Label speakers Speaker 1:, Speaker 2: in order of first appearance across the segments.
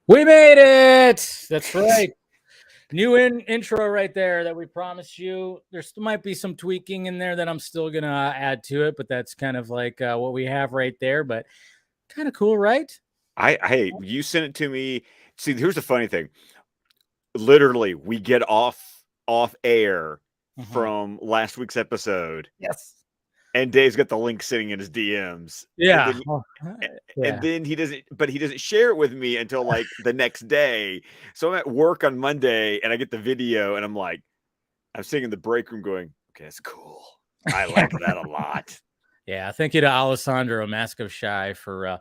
Speaker 1: We made it! That's right. New intro right there that we promised you. There might be some tweaking in there that I'm still going to add to it, but that's kind of like what we have right there. But kind of cool, right?
Speaker 2: Hey, you sent it to me. See, here's the funny thing. Literally, we get off air from last week's episode,
Speaker 1: Yes.
Speaker 2: and Dave's got the link sitting in his DMs.
Speaker 1: Yeah.
Speaker 2: And then he doesn't share it with me until like the next day. So I'm at work on Monday and I get the video and I'm sitting in the break room going, okay, that's cool. I like that a lot.
Speaker 1: Yeah, thank you to Alessandro Mask of Shy for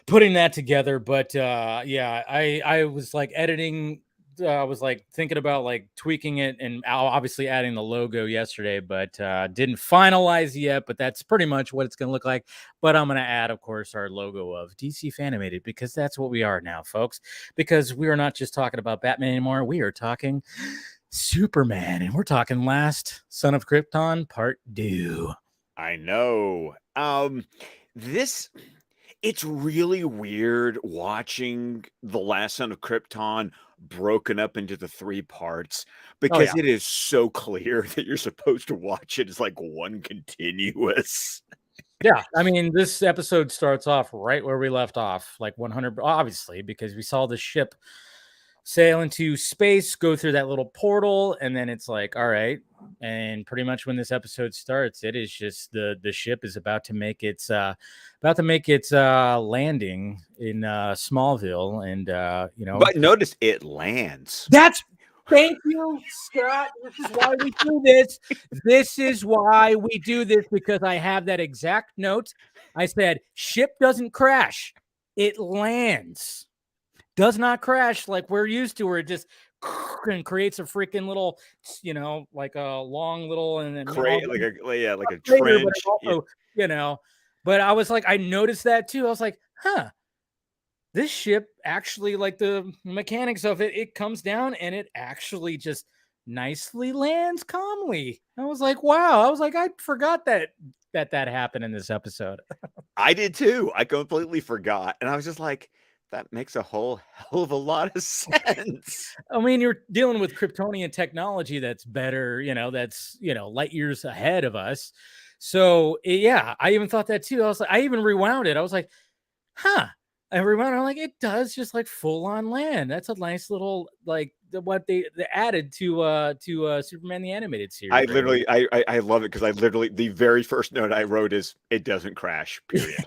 Speaker 1: putting that together. But yeah, I was like editing. I was like thinking about like tweaking it and obviously adding the logo yesterday, but didn't finalize yet. But that's pretty much what it's going to look like. But I'm going to add, of course, our logo of DC Fan-imated because that's what we are now, folks. Because we are not just talking about Batman anymore. We are talking Superman, and we're talking Last Son of Krypton Part 2.
Speaker 2: I know. It's really weird watching The Last Son of Krypton broken up into the three parts because it is so clear that you're supposed to watch it as like one continuous.
Speaker 1: Yeah, I mean, this episode starts off right where we left off, like 100, obviously, because we saw the ship sail into space, go through that little portal, and then it's like, all right. And pretty much when this episode starts, it is just the ship is about to make its landing in Smallville, and
Speaker 2: But notice it lands.
Speaker 1: Thank you, Scott. This is why we do this. This is why we do this, because I have that exact note. I said, ship doesn't crash. It lands. Does not crash like we're used to, where it just and creates a freaking little, like a long little and then
Speaker 2: like a trench.
Speaker 1: But also, but I was like, I noticed that too. I was like, huh. This ship actually, like the mechanics of it comes down and it actually just nicely lands calmly. I was like, wow. I was like, I forgot that happened in this episode.
Speaker 2: I did too. I completely forgot. And I was just like, that makes a whole hell of a lot of sense.
Speaker 1: I mean, you're dealing with Kryptonian technology that's better, that's, light years ahead of us. So yeah, I even thought that too. I even rewound it. I was like, huh. I rewound it. I'm like, it does just like full on land. That's a nice little, like what they added to Superman the Animated Series.
Speaker 2: I literally, I love it because the very first note I wrote is, it doesn't crash, period.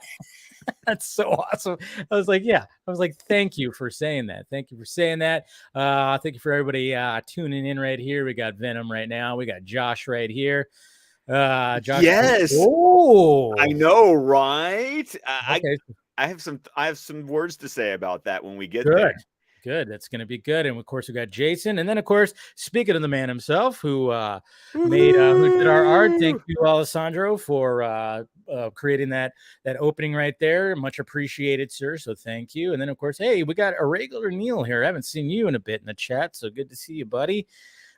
Speaker 1: That's so awesome. I was like, yeah. I was like, thank you for saying that. Thank you for saying that. Thank you for everybody tuning in right here. We got Venom right now. We got Josh right here. Josh.
Speaker 2: Yes. Oh, I know, right?
Speaker 1: Okay.
Speaker 2: I have some words to say about that when we get
Speaker 1: there. Good. That's going to be good. And of course, we got Jason. And then, of course, speaking of the man himself, who who did our art. Thank you, Alessandro, for creating that opening right there. Much appreciated, sir. So thank you. And then, of course, hey, we got a regular Neil here. I haven't seen you in a bit in the chat. So good to see you, buddy.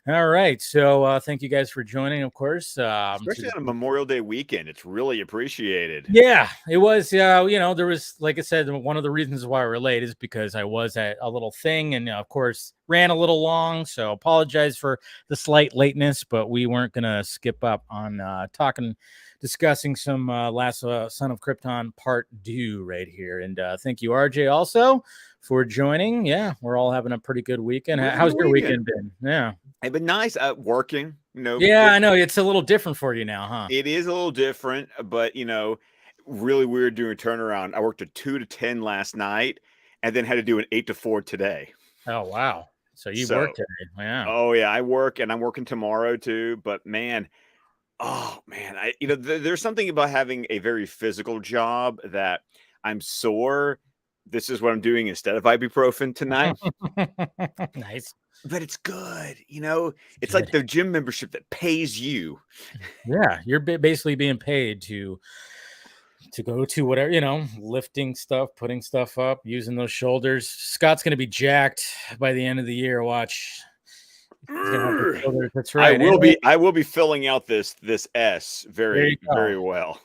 Speaker 1: All right. So thank you guys for joining, of course.
Speaker 2: Especially on a Memorial Day weekend. It's really appreciated.
Speaker 1: Yeah, it was. There was, like I said, one of the reasons why we're late is because I was at a little thing and, of course, ran a little long. So apologize for the slight lateness, but we weren't going to skip up on discussing some Last Son of Krypton Part 2 right here. And thank you, RJ, also for joining. Yeah, we're all having a pretty good weekend. How's your weekend been? Yeah.
Speaker 2: It's been nice working.
Speaker 1: Yeah, I know. It's a little different for you now, huh?
Speaker 2: It is a little different, but, really weird doing a turnaround. I worked a 2 to 10 last night and then had to do an 8 to 4 today.
Speaker 1: Oh, wow. So you worked today. Yeah.
Speaker 2: Oh, yeah, I work and I'm working tomorrow too. But man, there's something about having a very physical job that I'm sore. This is what I'm doing instead of ibuprofen tonight.
Speaker 1: Nice.
Speaker 2: But it's good. It's like the gym membership that pays you.
Speaker 1: Yeah. You're basically being paid to go to whatever, lifting stuff, putting stuff up, using those shoulders. Scott's going to be jacked by the end of the year. Watch. That's right.
Speaker 2: I will be filling out this S very, very well.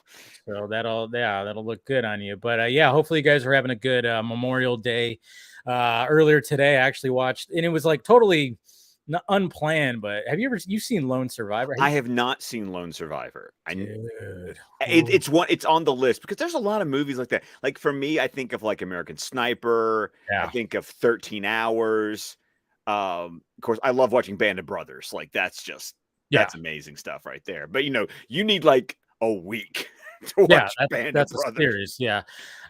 Speaker 1: So that'll look good on you. But yeah, hopefully you guys are having a good Memorial Day. Earlier today, I actually watched, and it was like totally unplanned. But you've seen Lone Survivor?
Speaker 2: I have not seen Lone Survivor.
Speaker 1: Dude,
Speaker 2: It's on the list because there's a lot of movies like that. Like for me, I think of like American Sniper. I
Speaker 1: yeah,
Speaker 2: think of 13 Hours. Of course, I love watching Band of Brothers. Like
Speaker 1: yeah.
Speaker 2: that's amazing stuff right there. But you need like a week to
Speaker 1: Yeah,
Speaker 2: watch Band of
Speaker 1: that's a
Speaker 2: Brothers.
Speaker 1: series, yeah.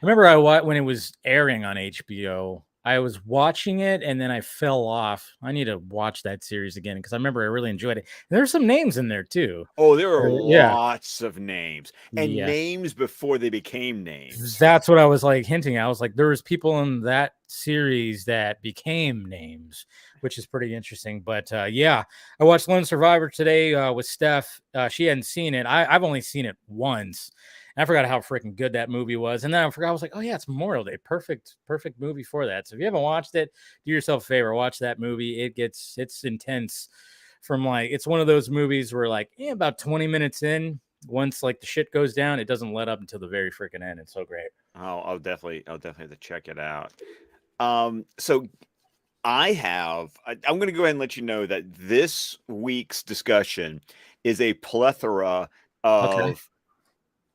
Speaker 1: I remember when it was airing on HBO, I was watching it and then I fell off. I need to watch that series again because I remember I really enjoyed it. And there's some names in there too.
Speaker 2: Oh, there are
Speaker 1: Yeah,
Speaker 2: lots of names and
Speaker 1: yeah.
Speaker 2: names before they became names.
Speaker 1: That's what I was like hinting at. I was like, there was people in that series that became names, which is pretty interesting. But yeah, I watched Lone Survivor today with Steph. She hadn't seen it. I've only seen it once. And I forgot how freaking good that movie was. And then I forgot, I was like, oh yeah, it's Memorial Day. Perfect movie for that. So if you haven't watched it, do yourself a favor, watch that movie. It's intense. It's one of those movies where like about 20 minutes in, once like the shit goes down, it doesn't let up until the very freaking end. It's so great.
Speaker 2: I'll definitely have to check it out. So I'm going to go ahead and let you know that this week's discussion is a plethora
Speaker 1: Okay.
Speaker 2: of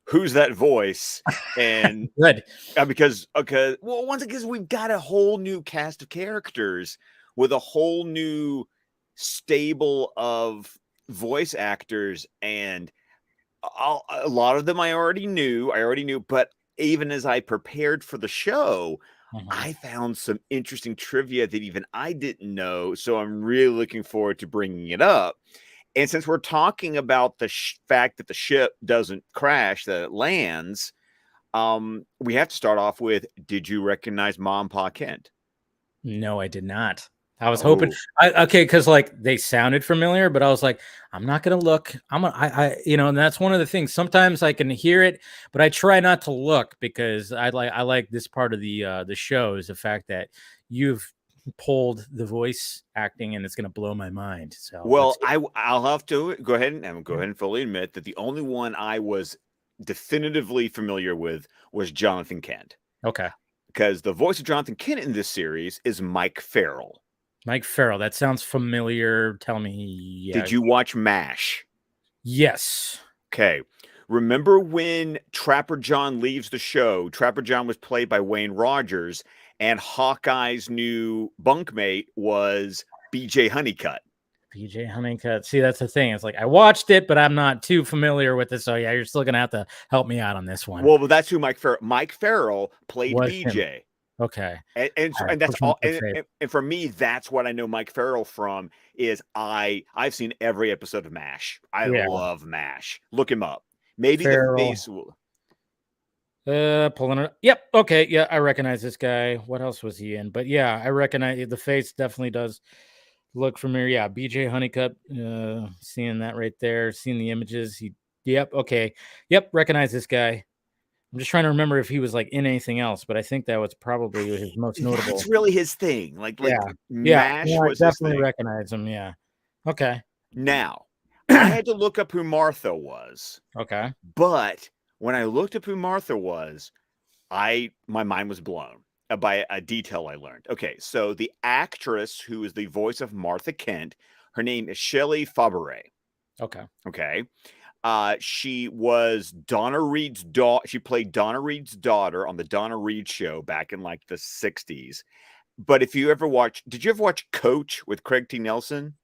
Speaker 2: who's that voice and
Speaker 1: Good.
Speaker 2: because well, once again we've got a whole new cast of characters with a whole new stable of voice actors, and a lot of them I already knew, but even as I prepared for the show,
Speaker 1: Mhm.
Speaker 2: I found some interesting trivia that even I didn't know. So I'm really looking forward to bringing it up. And since we're talking about the fact that the ship doesn't crash, that it lands, we have to start off with, did you recognize Mom, Pa Kent?
Speaker 1: No, I did not. I was hoping.
Speaker 2: Oh,
Speaker 1: Okay, because like they sounded familiar, but I was like, I'm not gonna look. And that's one of the things. Sometimes I can hear it, but I try not to look because I like this part of the show is the fact that you've pulled the voice acting and it's gonna blow my mind. So let's
Speaker 2: well,
Speaker 1: see.
Speaker 2: I'll have to go ahead and fully admit that the only one I was definitively familiar with was Jonathan Kent,
Speaker 1: Okay,
Speaker 2: because the voice of Jonathan Kent in this series is Mike Farrell.
Speaker 1: Mike Farrell. That sounds familiar. Tell me,
Speaker 2: Did
Speaker 1: yeah,
Speaker 2: you watch MASH?
Speaker 1: yes,
Speaker 2: Okay. Remember when Trapper John leaves the show? Trapper John was played by Wayne Rogers, and Hawkeye's new bunkmate was BJ Honeycutt.
Speaker 1: BJ Honeycutt. See, that's the thing. It's like I watched it, but I'm not too familiar with it. So yeah, you're still gonna have to help me out on this one.
Speaker 2: Well, that's who Mike Farrell played
Speaker 1: Was him.
Speaker 2: BJ.
Speaker 1: Okay. All right.
Speaker 2: And that's
Speaker 1: Push him
Speaker 2: all,
Speaker 1: to save.
Speaker 2: and for me, that's what I know Mike Farrell from. Is I've seen every episode of MASH. I
Speaker 1: Yeah.
Speaker 2: love MASH. Look him up. Maybe the
Speaker 1: Farrell.
Speaker 2: face will.
Speaker 1: Pulling it. Yep. Okay. Yeah, I recognize this guy. What else was he in? But yeah, I recognize the face definitely does look familiar. Yeah, BJ Honeycutt. Seeing that right there, seeing the images. Yep. Okay. Yep. Recognize this guy. I'm just trying to remember if he was like in anything else, but I think that was probably his most
Speaker 2: That's
Speaker 1: notable.
Speaker 2: really his thing.
Speaker 1: Yeah. Yeah.
Speaker 2: MASH
Speaker 1: No, I
Speaker 2: was his
Speaker 1: definitely
Speaker 2: thing.
Speaker 1: recognize him. Yeah. Okay.
Speaker 2: Now, I had to look up who Martha was,
Speaker 1: Okay.
Speaker 2: but when I looked up who Martha was, my mind was blown by a detail I learned. Okay, so the actress who is the voice of Martha Kent, her name is Shelley Fabares.
Speaker 1: Okay.
Speaker 2: Okay. She was Donna Reed's daughter. She played Donna Reed's daughter on the Donna Reed show back in like the 60s. But if you ever did you ever watch Coach with Craig T. Nelson?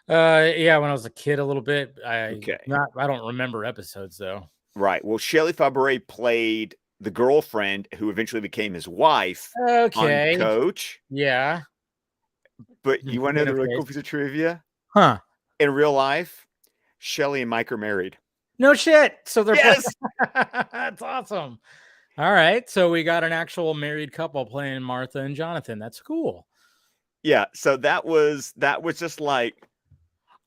Speaker 1: Yeah, when I was a kid a little bit.
Speaker 2: Okay.
Speaker 1: I don't remember episodes though.
Speaker 2: Right. Well, Shelley Fabares played the girlfriend who eventually became his wife on
Speaker 1: Okay.
Speaker 2: Coach.
Speaker 1: Yeah.
Speaker 2: But you want to know the really
Speaker 1: Interface.
Speaker 2: cool piece of trivia?
Speaker 1: Huh.
Speaker 2: In real life, Shelley and Mike are married.
Speaker 1: No shit. So they're both.
Speaker 2: Yes.
Speaker 1: That's awesome. All right. So we got an actual married couple playing Martha and Jonathan. That's cool.
Speaker 2: Yeah. So that was just like,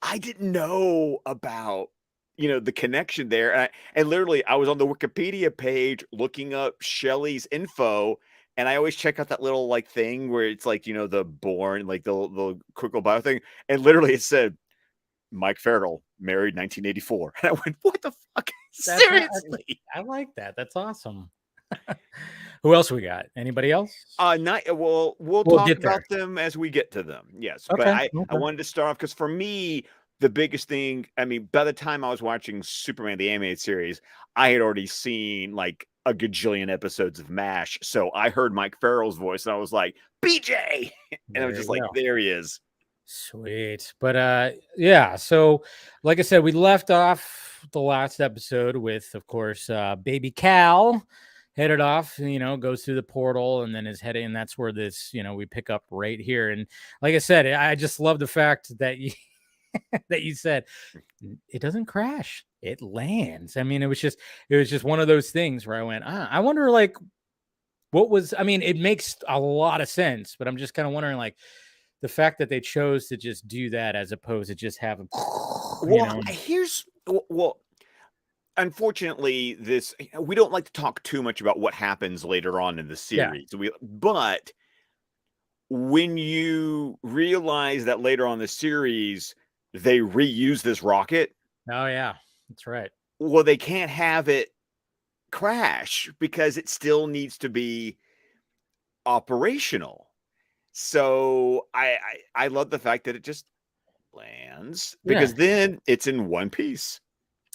Speaker 2: I didn't know about, the connection there. And literally, I was on the Wikipedia page looking up Shelley's info, and I always check out that little like thing where it's like, the born, like the quick little bio thing. And literally it said Mike Farrell, married 1984. And I went, what the fuck?
Speaker 1: That's
Speaker 2: Seriously?
Speaker 1: I like that. That's awesome. Who else we got? Anybody else?
Speaker 2: Not well, we'll
Speaker 1: We'll
Speaker 2: talk
Speaker 1: get there.
Speaker 2: about them as we get to them. Yes, but
Speaker 1: Okay.
Speaker 2: I
Speaker 1: Okay.
Speaker 2: wanted to start off because for me, the biggest thing, I mean, by the time I was watching Superman the animated series, I had already seen like a gajillion episodes of MASH. So I heard Mike Farrell's voice and I was like, BJ. And I was
Speaker 1: There
Speaker 2: just
Speaker 1: you
Speaker 2: like,
Speaker 1: go.
Speaker 2: there he is.
Speaker 1: Sweet. But yeah, so like I said, we left off the last episode with, of course, baby Cal headed off, goes through the portal and then is heading, and that's where this, we pick up right here. And like I said, I just love the fact that you that you said it doesn't crash, it lands. I mean, it was just one of those things where I went, I wonder like what was, I mean, it makes a lot of sense, but I'm just kind of wondering like the fact that they chose to just do that as opposed to just have them,
Speaker 2: Well, well, unfortunately, we don't like to talk too much about what happens later on in the
Speaker 1: yeah.
Speaker 2: series. But when you realize that later on in the series they reuse this rocket,
Speaker 1: Oh yeah, that's right.
Speaker 2: well, they can't have it crash because it still needs to be operational. So I love the fact that it just lands
Speaker 1: Yeah,
Speaker 2: because then it's in one piece.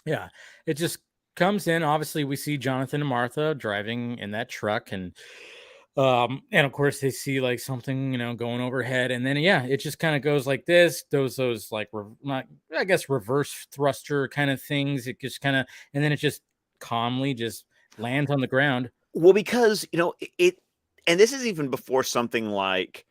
Speaker 1: yeah. It just comes in. Obviously, we see Jonathan and Martha driving in that truck, and of course they see like something going overhead, and then yeah, it just kind of goes like this. Those like not, I guess, reverse thruster kind of things. It just kind of, and then it just calmly just lands on the ground.
Speaker 2: Well, because and this is even before something like,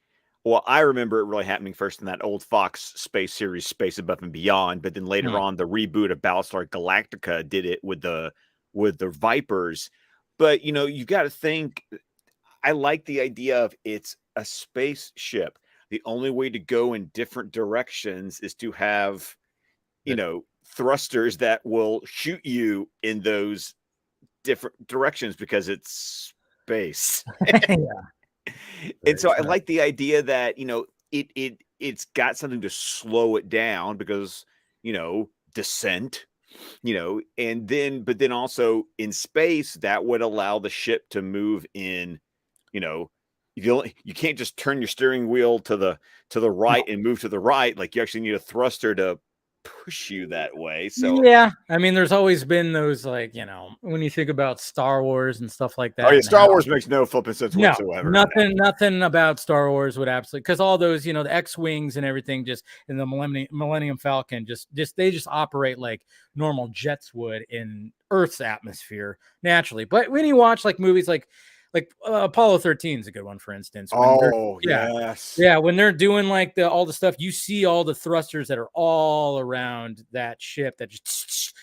Speaker 2: well, I remember it really happening first in that old Fox space series, Space Above and Beyond, but then later
Speaker 1: Hmm.
Speaker 2: on, the reboot of Battlestar Galactica did it with the Vipers. But you got to think. I like the idea of it's a spaceship. The only way to go in different directions is to have,
Speaker 1: That
Speaker 2: thrusters that will shoot you in those different directions because it's space.
Speaker 1: yeah,
Speaker 2: And
Speaker 1: very
Speaker 2: so I
Speaker 1: true.
Speaker 2: like the idea that, it's got something to slow it down because, descent, and then but then also in space that would allow the ship to move in, you know, you can't just turn your steering wheel to the right and move to the right. Like you actually need a thruster to push you that way. So
Speaker 1: Yeah, I mean, there's always been those like, when you think about Star Wars and stuff like
Speaker 2: oh
Speaker 1: that,
Speaker 2: yeah,
Speaker 1: and
Speaker 2: Star
Speaker 1: how
Speaker 2: Wars makes no flipping sense
Speaker 1: no,
Speaker 2: whatsoever.
Speaker 1: nothing about Star Wars would absolutely, because all those, the X-wings and everything, just in the Millennium Falcon, just they just operate like normal jets would in Earth's atmosphere naturally. But when you watch like movies like Apollo 13 is a good one, for instance, when they're
Speaker 2: Oh
Speaker 1: yeah.
Speaker 2: yes.
Speaker 1: Yeah, when they're doing like all the stuff, you see all the thrusters that are all around that ship that just,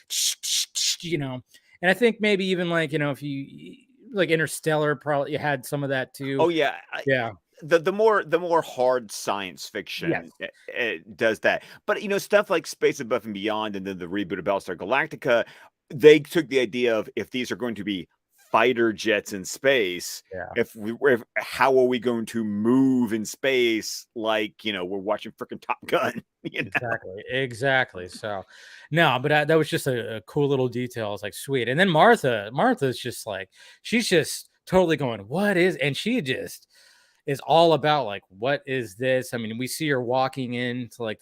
Speaker 1: and I think maybe even like, if you like Interstellar, probably you had some of that too.
Speaker 2: Oh yeah.
Speaker 1: Yeah.
Speaker 2: The more hard science
Speaker 1: Yes.
Speaker 2: fiction does that. But stuff like Space Above and Beyond and then the reboot of Battlestar Galactica, they took the idea of if these are going to be fighter jets in space,
Speaker 1: Yeah.
Speaker 2: how are we going to move in space like, we're watching freaking Top Gun,
Speaker 1: Exactly. Exactly. So, no, but that was just a cool little detail. It's like sweet. And then Martha's just like, she's just totally going, what is, and she just is all about like, what is this? I mean, we see her walking into like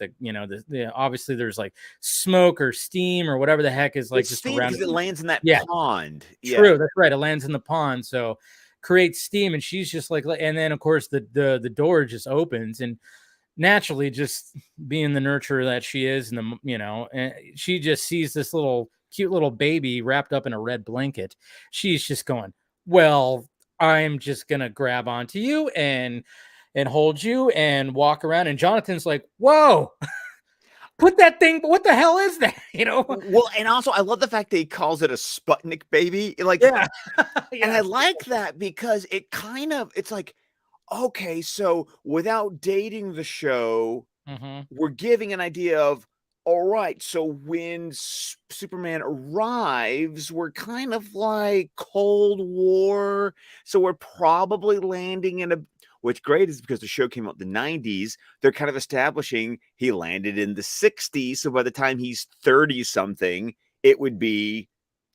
Speaker 1: obviously there's like smoke or steam or whatever the heck is like
Speaker 2: It's
Speaker 1: just
Speaker 2: steam
Speaker 1: around
Speaker 2: because
Speaker 1: it.
Speaker 2: it lands in that
Speaker 1: Yeah,
Speaker 2: pond. Yeah.
Speaker 1: true. That's right. It lands in the pond. So creates steam. And she's just like, and then of course the door just opens, and naturally, just being the nurturer that she is, and and she just sees this little cute little baby wrapped up in a red blanket. She's just going, well, I'm just gonna grab onto you and hold you and walk around. And Jonathan's like, whoa, put that thing, what the hell is that?
Speaker 2: Well, and also I love the fact that he calls it a Sputnik baby. Like,
Speaker 1: Yeah.
Speaker 2: and I
Speaker 1: Yes.
Speaker 2: like that because it's like, okay, so without dating the show,
Speaker 1: Hmm.
Speaker 2: we're giving an idea of, all right, so when Superman arrives, we're kind of like Cold War. So we're probably landing in what's great is because the show came out in the 90s, they're kind of establishing he landed in the 60s. So by the time he's 30 something, it would be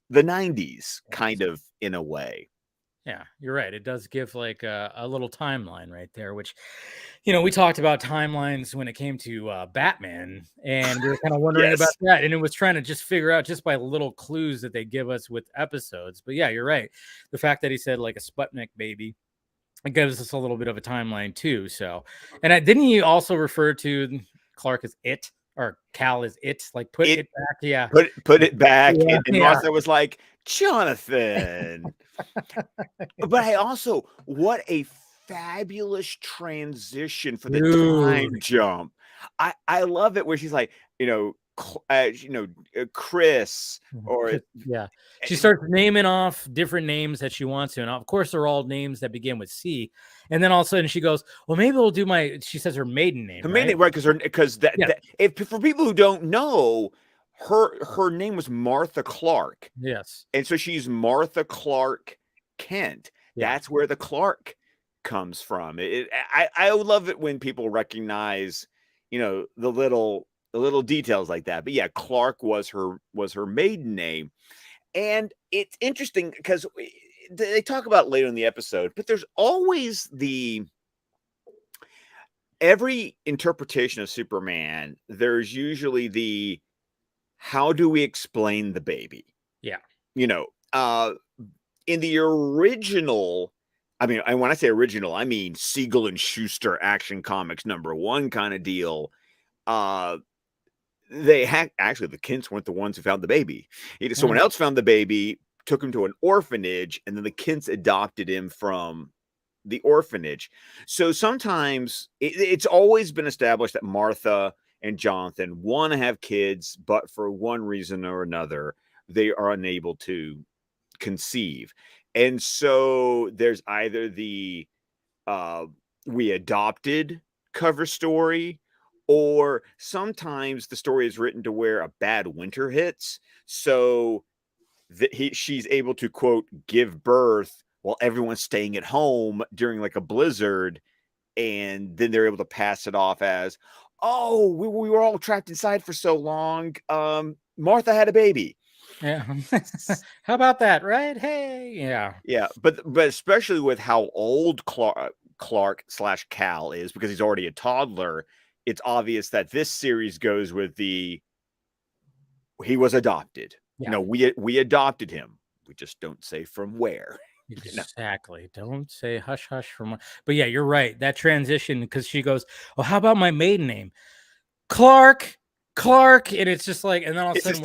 Speaker 2: the 90s, kind of, in a way.
Speaker 1: Yeah, you're right. It does give like a little timeline right there, which, we talked about timelines when it came to Batman, and we were kind of wondering about
Speaker 2: Yes.
Speaker 1: that. And it was trying to just figure out just by little clues that they give us with episodes. But yeah, you're right. The fact that he said like a Sputnik baby, it gives us a little bit of a timeline too. So, and didn't he also refer to Clark as it, or Cal as it? Like put it back. Yeah.
Speaker 2: Put it back.
Speaker 1: Yeah.
Speaker 2: And Martha was like, Jonathan. But I also, what a fabulous transition for the time jump. I love it where she's like, Chris, or
Speaker 1: yeah, she starts naming off different names that she wants to, and of course they're all names that begin with C. And then all of a sudden she goes, well, maybe we'll do she says her maiden name,
Speaker 2: her maiden name, right? Because if for people who don't know, her name was Martha Clark.
Speaker 1: Yes.
Speaker 2: And so she's Martha Clark Kent.
Speaker 1: Yeah.
Speaker 2: That's where the Clark comes from. I love it when people recognize, the little details like that. But yeah, Clark was her maiden name. And it's interesting because they talk about it later in the episode, but there's always every interpretation of Superman, there's usually how do we explain the baby?
Speaker 1: Yeah.
Speaker 2: In the original, I mean, and when I say original, I mean Siegel and Schuster Action Comics #1 kind of deal. They actually, the Kents weren't the ones who found the baby. Someone else found the baby, took him to an orphanage, and then the Kents adopted him from the orphanage. So sometimes it's always been established that Martha and Jonathan want to have kids, but for one reason or another, they are unable to conceive. And so there's either the we adopted cover story, or sometimes the story is written to where a bad winter hits, so she's able to, quote, give birth while everyone's staying at home during like a blizzard, and then they're able to pass it off as, oh, we were all trapped inside for so long, Martha had a baby.
Speaker 1: Yeah. How about that, right? Hey. Yeah.
Speaker 2: But especially with how old Clark/Cal is, because he's already a toddler, it's obvious that this series goes with he was adopted.
Speaker 1: Yeah.
Speaker 2: We adopted him. We just don't say from where.
Speaker 1: Exactly. Don't say hush hush from. But yeah, you're right. That transition, because she goes, "Oh, how about my maiden name, Clark?" And it's just like, and then all of a sudden,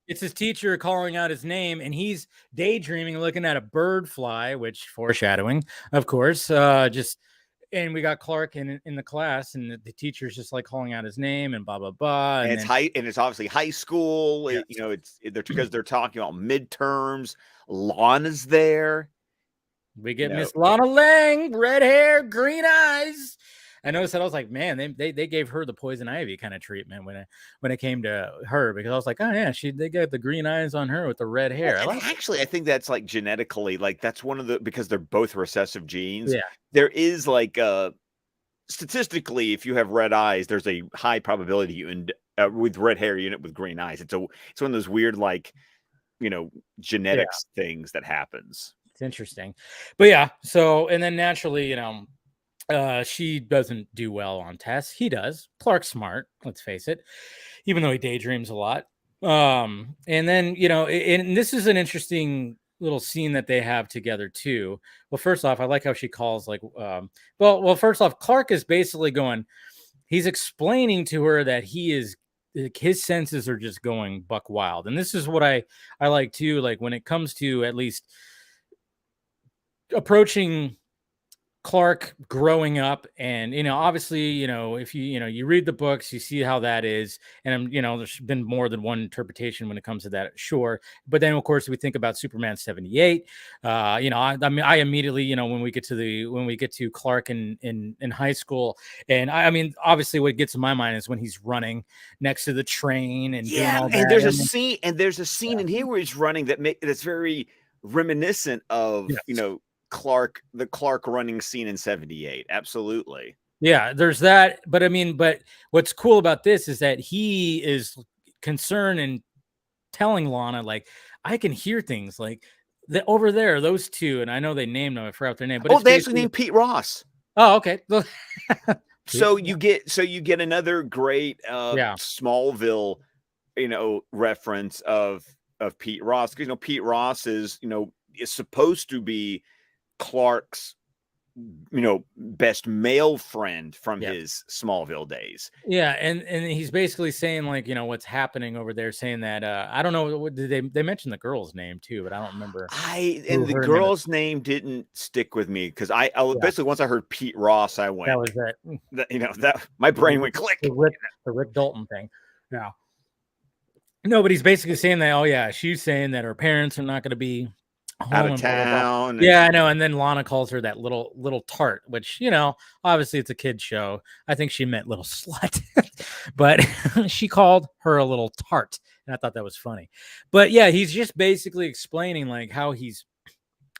Speaker 1: it's his teacher calling out his name, and he's daydreaming, looking at a bird fly, which foreshadowing, of course. And we got Clark in the class, and the teacher's just like calling out his name and blah blah blah.
Speaker 2: And it's obviously high school. Yes. It's because they're talking about midterms. Lana's there.
Speaker 1: We get Miss Lana Lang, red hair, green eyes. I noticed that. I was like, man, they gave her the poison ivy kind of treatment when it came to her, because I was like, oh yeah, they got the green eyes on her with the red hair.
Speaker 2: I think that's like genetically, like that's one of because they're both recessive genes.
Speaker 1: Yeah,
Speaker 2: there is like statistically, if you have red eyes, there's a high probability you end with red hair, you end up with green eyes. It's one of those weird genetics things that happens.
Speaker 1: It's interesting, but yeah. So, and then naturally, she doesn't do well on tests. He does. Clark's smart, let's face it, even though he daydreams a lot. And then, and this is an interesting little scene that they have together too. Well, first off, I like how she calls well, first off, Clark is basically he's explaining to her that his senses are just going buck wild. And this is what I like too. Like when it comes to at least approaching Clark growing up, and obviously, if you read the books, you see how that is, and there's been more than one interpretation when it comes to that, sure. But then of course we think about Superman 78. I mean, I immediately, when we get to Clark in high school, and I mean, obviously what gets in my mind is when he's running next to the train and doing all that.
Speaker 2: And there's a scene in here where he's running that's very reminiscent of the Clark running scene in 78. Absolutely.
Speaker 1: Yeah, there's that. But I mean, but what's cool about this is that he is concerned and telling Lana, like, I can hear things like over there, those two, and I know they named them. I forgot their name, but it's
Speaker 2: they actually
Speaker 1: basically
Speaker 2: named Pete Ross.
Speaker 1: Oh, okay.
Speaker 2: So you get another great
Speaker 1: Yeah.
Speaker 2: Smallville, reference of Pete Ross, because Pete Ross is supposed to be Clark's best male friend from his Smallville days.
Speaker 1: Yeah, and he's basically saying, like, what's happening over there, saying that I don't know, what did they mentioned the girl's name too, but I don't remember.
Speaker 2: And the girl's name didn't stick with me, because I basically, once I heard Pete Ross, I went,
Speaker 1: that was it.
Speaker 2: That my brain went click.
Speaker 1: The Rick Dalton thing. Yeah. No, but he's basically saying that, oh yeah, she's saying that her parents are not going to be
Speaker 2: out of town.
Speaker 1: Yeah, I know. And then Lana calls her that little tart, which, obviously it's a kid's show. I think she meant little slut, but she called her a little tart. And I thought that was funny. But yeah, he's just basically explaining like how he's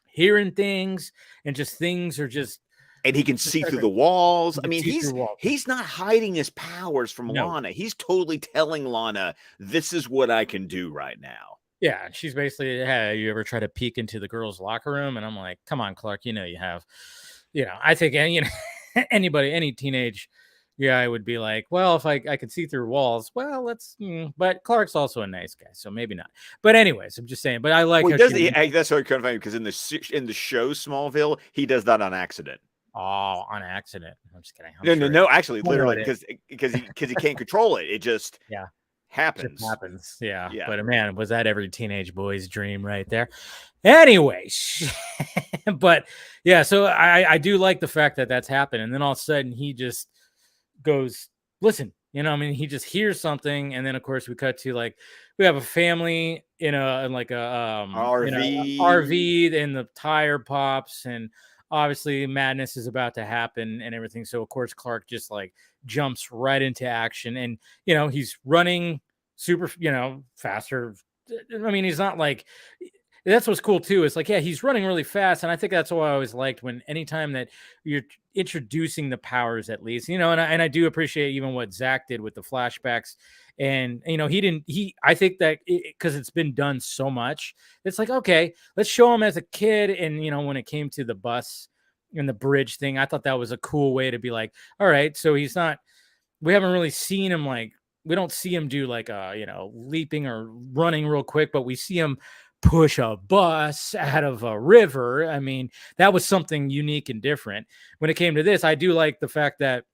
Speaker 1: hearing things and just things are just.
Speaker 2: And he can see through the walls. I mean, he's not hiding his powers from Lana. He's totally telling Lana, this is what I can do right now.
Speaker 1: Yeah, she's basically, hey, you ever try to peek into the girls' locker room? And I'm like, come on, Clark, you have. I think anybody, any teenage guy would be like, well, if I could see through walls, well, let's. But Clark's also a nice guy, so maybe not. But anyways, I'm just saying. But I like.
Speaker 2: Well, that's what kind of funny, because in the show Smallville, he does that on accident.
Speaker 1: Oh, on accident. I'm just kidding.
Speaker 2: No, actually, literally, because he can't control it. It just happens.
Speaker 1: It happens. Yeah. But man, was that every teenage boy's dream right there? Anyways, but yeah, so I do like the fact that that's happened, and then all of a sudden he just goes, listen, he just hears something, and then of course we cut to like we have a family in like a RV, and the tire pops, and obviously madness is about to happen and everything. So of course Clark just like jumps right into action, and he's running super faster. I mean, he's not like, that's what's cool too. It's like, yeah, he's running really fast, and I think that's what I always liked, when anytime that you're introducing the powers, at least, and I do appreciate even what Zach did with the flashbacks. And I think that because it's been done so much, it's like, okay, let's show him as a kid. And when it came to the bus and the bridge thing, I thought that was a cool way to be like, all right, so we haven't really seen him, like, we don't see him do like leaping or running real quick, but we see him push a bus out of a river. I mean, that was something unique and different. When it came to this, I do like the fact that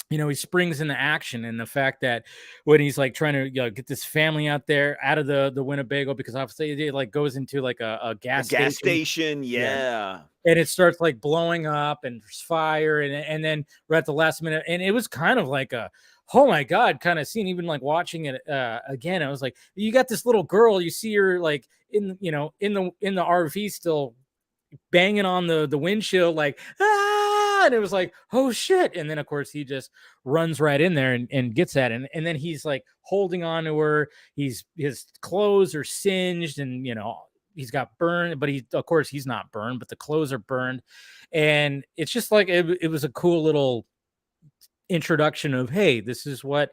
Speaker 1: he springs into action, and the fact that when he's like trying to get this family out of the Winnebago, because obviously it like goes into like a gas
Speaker 2: station. Yeah.
Speaker 1: And it starts like blowing up, and there's fire, and then right at the last minute, and it was kind of like a, oh my God, kind of scene. Even like watching it again, I was like, you got this little girl, you see her like in the RV still banging on the windshield, like, and it was like, oh shit. And then of course he just runs right in there and gets that, and then he's like holding on to her. His clothes are singed, and he's got burned, but of course he's not burned, but the clothes are burned. And it's just like it was a cool little introduction of, hey, this is what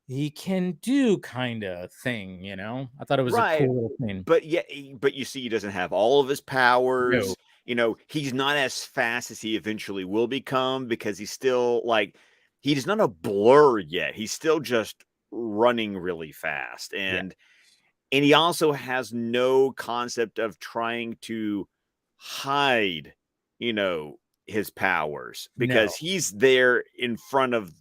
Speaker 1: he can do, kind of thing. I thought it was a cool little thing.
Speaker 2: But you see, he doesn't have all of his powers. No. He's not as fast as he eventually will become, because he's still like, he's not a blur yet. He's still just running really fast. And he also has no concept of trying to hide, his powers, because he's there in front of,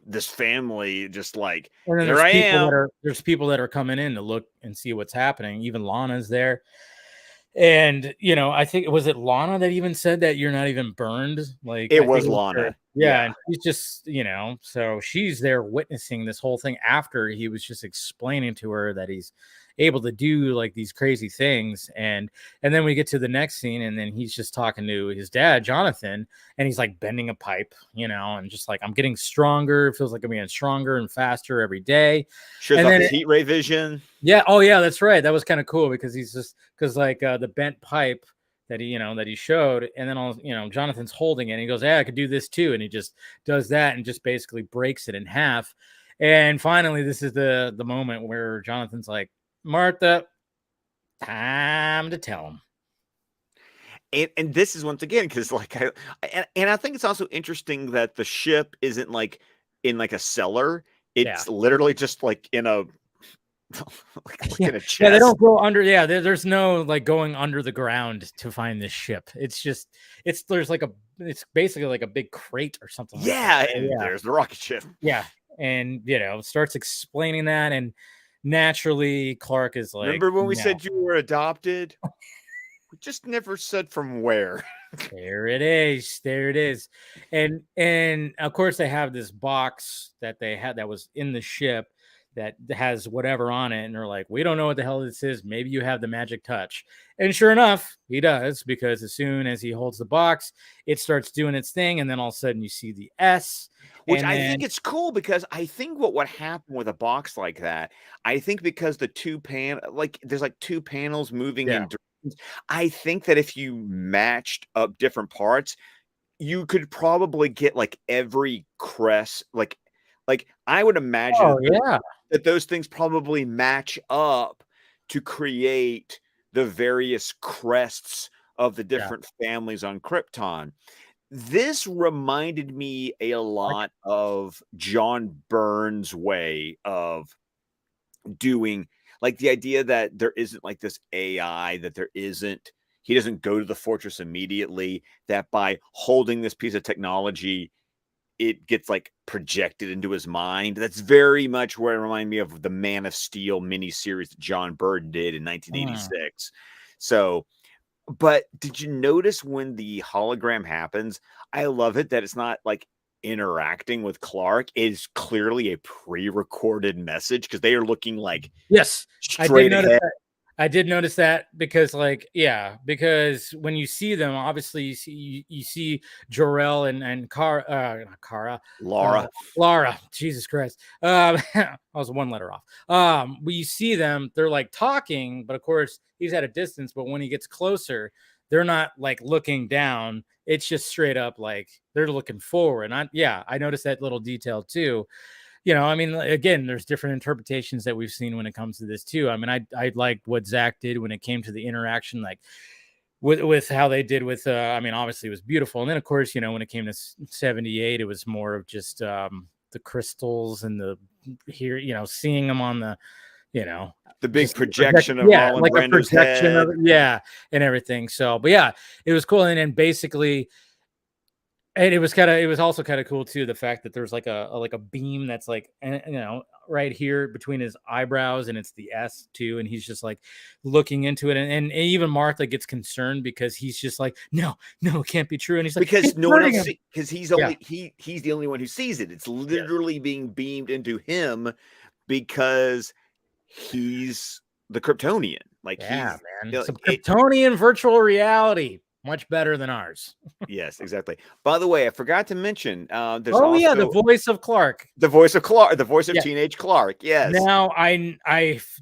Speaker 2: this family, just like, here I am.
Speaker 1: There's people that are coming in to look and see what's happening. Even Lana's there. And, I think, was it Lana that even said that you're not even burned? Like,
Speaker 2: it was Lana.
Speaker 1: Yeah. And she's just, so she's there witnessing this whole thing after he was just explaining to her that he's able to do like these crazy things. And then we get to the next scene, and then he's just talking to his dad, Jonathan, and he's like bending a pipe, and just like, I'm getting stronger. It feels like I'm getting stronger and faster every day.
Speaker 2: Shows off his heat ray vision.
Speaker 1: Yeah. Oh yeah, that's right. That was kind of cool, because he's just, because like the bent pipe that he showed, and then Jonathan's holding it, and he goes, "Yeah, I could do this too," and he just does that and just basically breaks it in half. And finally, this is the moment where Jonathan's like, "Martha, time to tell him."
Speaker 2: And this is once again because and I think it's also interesting that the ship isn't like in like a cellar.
Speaker 1: Yeah.
Speaker 2: It's literally just like in a
Speaker 1: Yeah.
Speaker 2: in a
Speaker 1: Yeah, they
Speaker 2: chest.
Speaker 1: don't go under. Yeah, there's no like going under the ground to find this ship. It's just it's basically like a big crate or something like that.
Speaker 2: Yeah, and
Speaker 1: Yeah.
Speaker 2: there's the rocket ship.
Speaker 1: Yeah. And starts explaining that, and naturally Clark is like,
Speaker 2: Remember when we
Speaker 1: no.
Speaker 2: said you were adopted? We just never said from where.
Speaker 1: There it is. There it is. And of course they have this box that they had that was in the ship that has whatever on it, and they're like, we don't know what the hell this is. Maybe you have the magic touch. And sure enough, he does, because as soon as he holds the box, it starts doing its thing, and then all of a sudden you see the S.
Speaker 2: Which
Speaker 1: And
Speaker 2: I
Speaker 1: then
Speaker 2: think it's cool because I think what would happen with a box like that, I think because the there's like two panels moving
Speaker 1: yeah.
Speaker 2: in directions, I think that if you matched up different parts, you could probably get like every crest, like I would imagine
Speaker 1: Oh yeah.
Speaker 2: that those things probably match up to create the various crests of the
Speaker 1: Yeah.
Speaker 2: different families on Krypton. This reminded me a
Speaker 1: Like,
Speaker 2: lot of John Byrne's way of doing, like, the idea that there isn't like this AI, that there isn't he doesn't go to the fortress immediately, that by holding this piece of technology, it gets like projected into his mind. That's very much where it reminded me of the Man of Steel miniseries that John Byrne did in
Speaker 1: mm,
Speaker 2: 1986. So, but did you notice when the hologram happens? I love it that it's not like interacting with Clark. It is clearly a pre-recorded message because they are looking like
Speaker 1: yes, I did
Speaker 2: straight
Speaker 1: notice
Speaker 2: ahead.
Speaker 1: that. I did notice that because, like, yeah, because when you see them, obviously you see Jor-El and not Kara, uh,
Speaker 2: Laura.
Speaker 1: Lara. Jesus Christ, I was one letter off. When you see them, they're like talking, but of course he's at a distance. But when he gets closer, they're not like looking down. It's just straight up like they're looking forward. And I noticed that little detail too. I mean, again, there's different interpretations that we've seen when it comes to this too. I mean, I liked what Zach did when it came to the interaction, like with how they did with. I mean, obviously it was beautiful, and then of course, when it came to 78, it was more of just the crystals and the here, seeing them on the, you know,
Speaker 2: The big
Speaker 1: just
Speaker 2: projection of
Speaker 1: yeah,
Speaker 2: Marlon
Speaker 1: like a
Speaker 2: Brando's
Speaker 1: projection of
Speaker 2: head.
Speaker 1: it, yeah, and everything. So, but yeah, it was cool, and then basically and it was also kind of cool too, the fact that there's like a beam that's like, right here between his eyebrows, and it's the S too, and he's just like looking into it, and even Martha gets concerned because he's just like, no, no, it can't be true, and he's like,
Speaker 2: Because
Speaker 1: it's
Speaker 2: no one
Speaker 1: hurting
Speaker 2: else
Speaker 1: him.
Speaker 2: because
Speaker 1: Yeah.
Speaker 2: he's the only one who sees it. It's
Speaker 1: Yes.
Speaker 2: literally being beamed into him because he's the Kryptonian. Like
Speaker 1: Yeah,
Speaker 2: he's
Speaker 1: man. Some
Speaker 2: it,
Speaker 1: Kryptonian virtual reality, much better than ours.
Speaker 2: yes, exactly. By the way, I forgot to mention, there's
Speaker 1: Oh yeah, the
Speaker 2: also
Speaker 1: voice of Clark.
Speaker 2: the voice of Clark, the voice of
Speaker 1: Yeah.
Speaker 2: teenage Clark. Yes.
Speaker 1: Now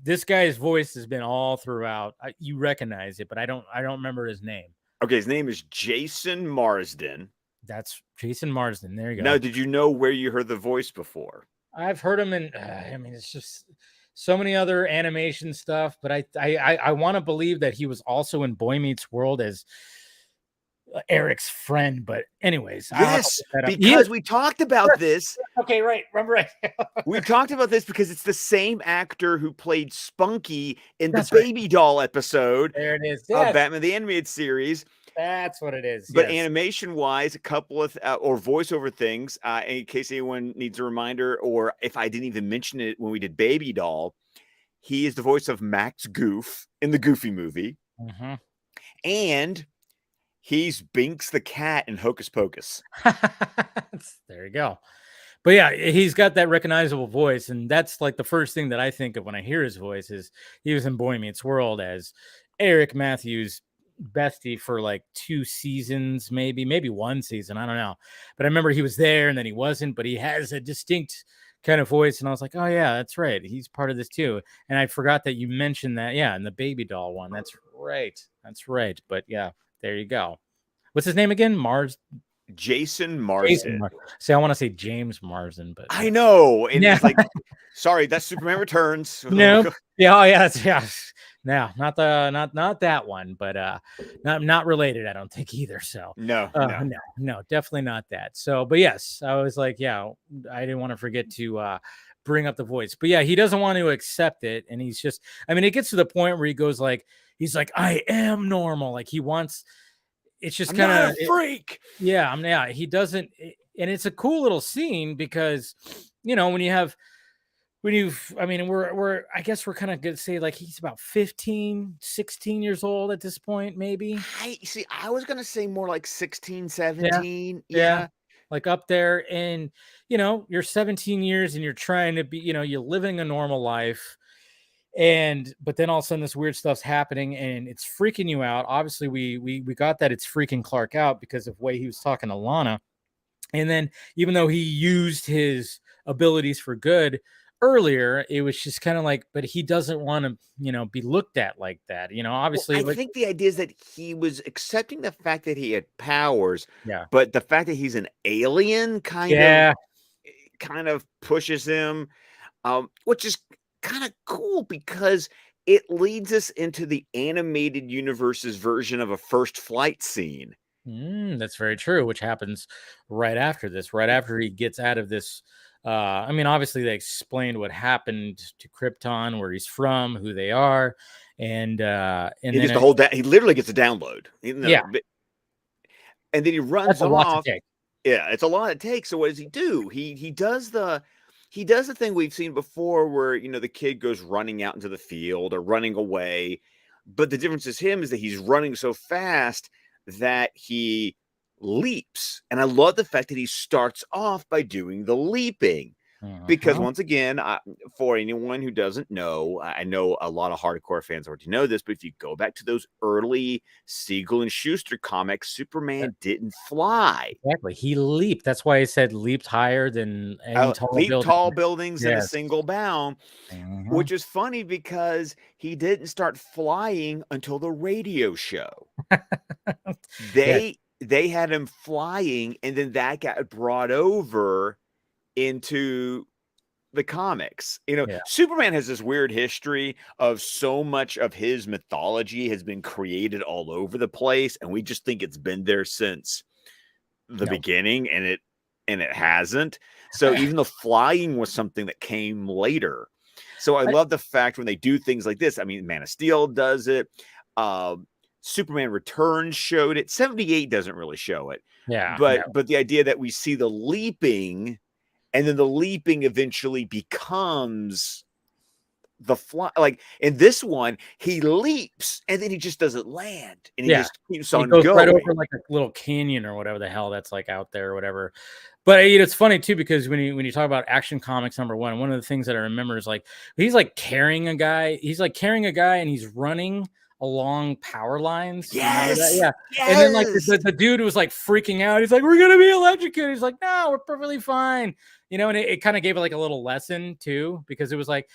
Speaker 1: this guy's voice has been all throughout. You recognize it, but I don't remember his name.
Speaker 2: Okay, his name is Jason Marsden.
Speaker 1: That's Jason Marsden. There you
Speaker 2: Now,
Speaker 1: go.
Speaker 2: did you know where you heard the voice before?
Speaker 1: I've heard him in. I mean, it's just so many other animation stuff. But I want to believe that he was also in Boy Meets World as Eric's friend. But anyways, I'll have to
Speaker 2: Yes,
Speaker 1: look that up.
Speaker 2: because we talked about
Speaker 1: Sure.
Speaker 2: this.
Speaker 1: Okay, right. Remember right.
Speaker 2: We talked about this because it's the same actor who played Spunky in the
Speaker 1: That's right.
Speaker 2: Baby Doll episode
Speaker 1: There it is.
Speaker 2: of
Speaker 1: Yes,
Speaker 2: Batman the Animated Series.
Speaker 1: that's what it is.
Speaker 2: But
Speaker 1: Yes.
Speaker 2: animation-wise, a couple of or voiceover things, in case anyone needs a reminder, or if I didn't even mention it when we did Baby Doll, he is the voice of Max Goof in the Goofy movie,
Speaker 1: Mhm.
Speaker 2: and he's Binks the cat in Hocus Pocus.
Speaker 1: There you go. But yeah, he's got that recognizable voice, and that's like the first thing that I think of when I hear his voice is he was in Boy Meets World as Eric Matthews' bestie for like 2 seasons, maybe 1 season. I don't know. But I remember he was there and then he wasn't, but he has a distinct kind of voice. And I was like, oh yeah, that's right. He's part of this too. And I forgot that you mentioned that. Yeah, in the Baby Doll one. That's right. That's right. But yeah, There you go. What's his name again?
Speaker 2: Jason
Speaker 1: Jason
Speaker 2: Marsden.
Speaker 1: See, I want to say James Marsden, but
Speaker 2: I know. And
Speaker 1: yeah.
Speaker 2: it's like, sorry, that's Superman Returns.
Speaker 1: No. Yeah, oh yeah, yeah. No, not that one, but not related, I don't think either. So
Speaker 2: No.
Speaker 1: no, definitely not that. So, but yes, I was like, yeah, I didn't want to forget to bring up the voice. But yeah, he doesn't want to accept it, and he's just, I mean, it gets to the point where he's like, I am normal. Like he wants, it's just kind
Speaker 2: not
Speaker 1: of
Speaker 2: a freak.
Speaker 1: Yeah, he doesn't, and it's a cool little scene because I mean, I guess we're kind of going to say like he's about 15, 16 years old at this point, maybe.
Speaker 2: I was going to say more like 16, 17.
Speaker 1: Yeah. Like up there. And, you're 17 years and you're trying to be, you're living a normal life. But then all of a sudden this weird stuff's happening and it's freaking you out. Obviously we got that it's freaking Clark out because of the way he was talking to Lana. And then even though he used his abilities for good earlier, it was just kind of like, but he doesn't want to, be looked at like that. Obviously.
Speaker 2: I think the idea is that he was accepting the fact that he had powers.
Speaker 1: Yeah.
Speaker 2: But the fact that he's an alien kind of pushes him, which is kind of cool because it leads us into the animated universe's version of a first flight scene.
Speaker 1: That's very true, which happens right after this, right after he gets out of this. I mean, obviously they explained what happened to Krypton, where he's from, who they are, and
Speaker 2: he gets the whole he literally gets a download.
Speaker 1: Yeah.
Speaker 2: And then he runs
Speaker 1: That's a
Speaker 2: off.
Speaker 1: lot to take.
Speaker 2: Yeah, it's a lot to take. So what does he do? He does the thing we've seen before where, the kid goes running out into the field or running away. But the difference is that he's running so fast that he leaps. And I love the fact that he starts off by doing the leaping. Because once again, for anyone who doesn't know, I know a lot of hardcore fans already know this, but if you go back to those early Siegel and Schuster comics, Superman didn't fly.
Speaker 1: Exactly. He leaped. That's why I said leaped higher than any
Speaker 2: tall buildings in a single bound, which is funny because he didn't start flying until the radio show. They had him flying, and then that got brought over into the comics. Superman has this weird history of so much of his mythology has been created all over the place, and we just think it's been there since the beginning, and it hasn't. So even the flying was something that came later. So I love the fact when they do things like this. I mean, Man of Steel does it. Superman Returns showed it. 78 doesn't really show it. But the idea that we see the leaping, and then the leaping eventually becomes the fly. Like in this one, he leaps and then he just doesn't land, and he just keeps on going
Speaker 1: right over like a little canyon or whatever the hell that's like out there or whatever. But it's funny too because when you talk about Action Comics #1, one of the things that I remember is like he's like carrying a guy. He's like carrying a guy and he's running along power lines.
Speaker 2: Yes.
Speaker 1: Yeah. Yes. And then like the dude was like freaking out. He's like, we're gonna be electrocuted. He's like, no, we're perfectly fine. And it kind of gave it like a little lesson too, because it was like,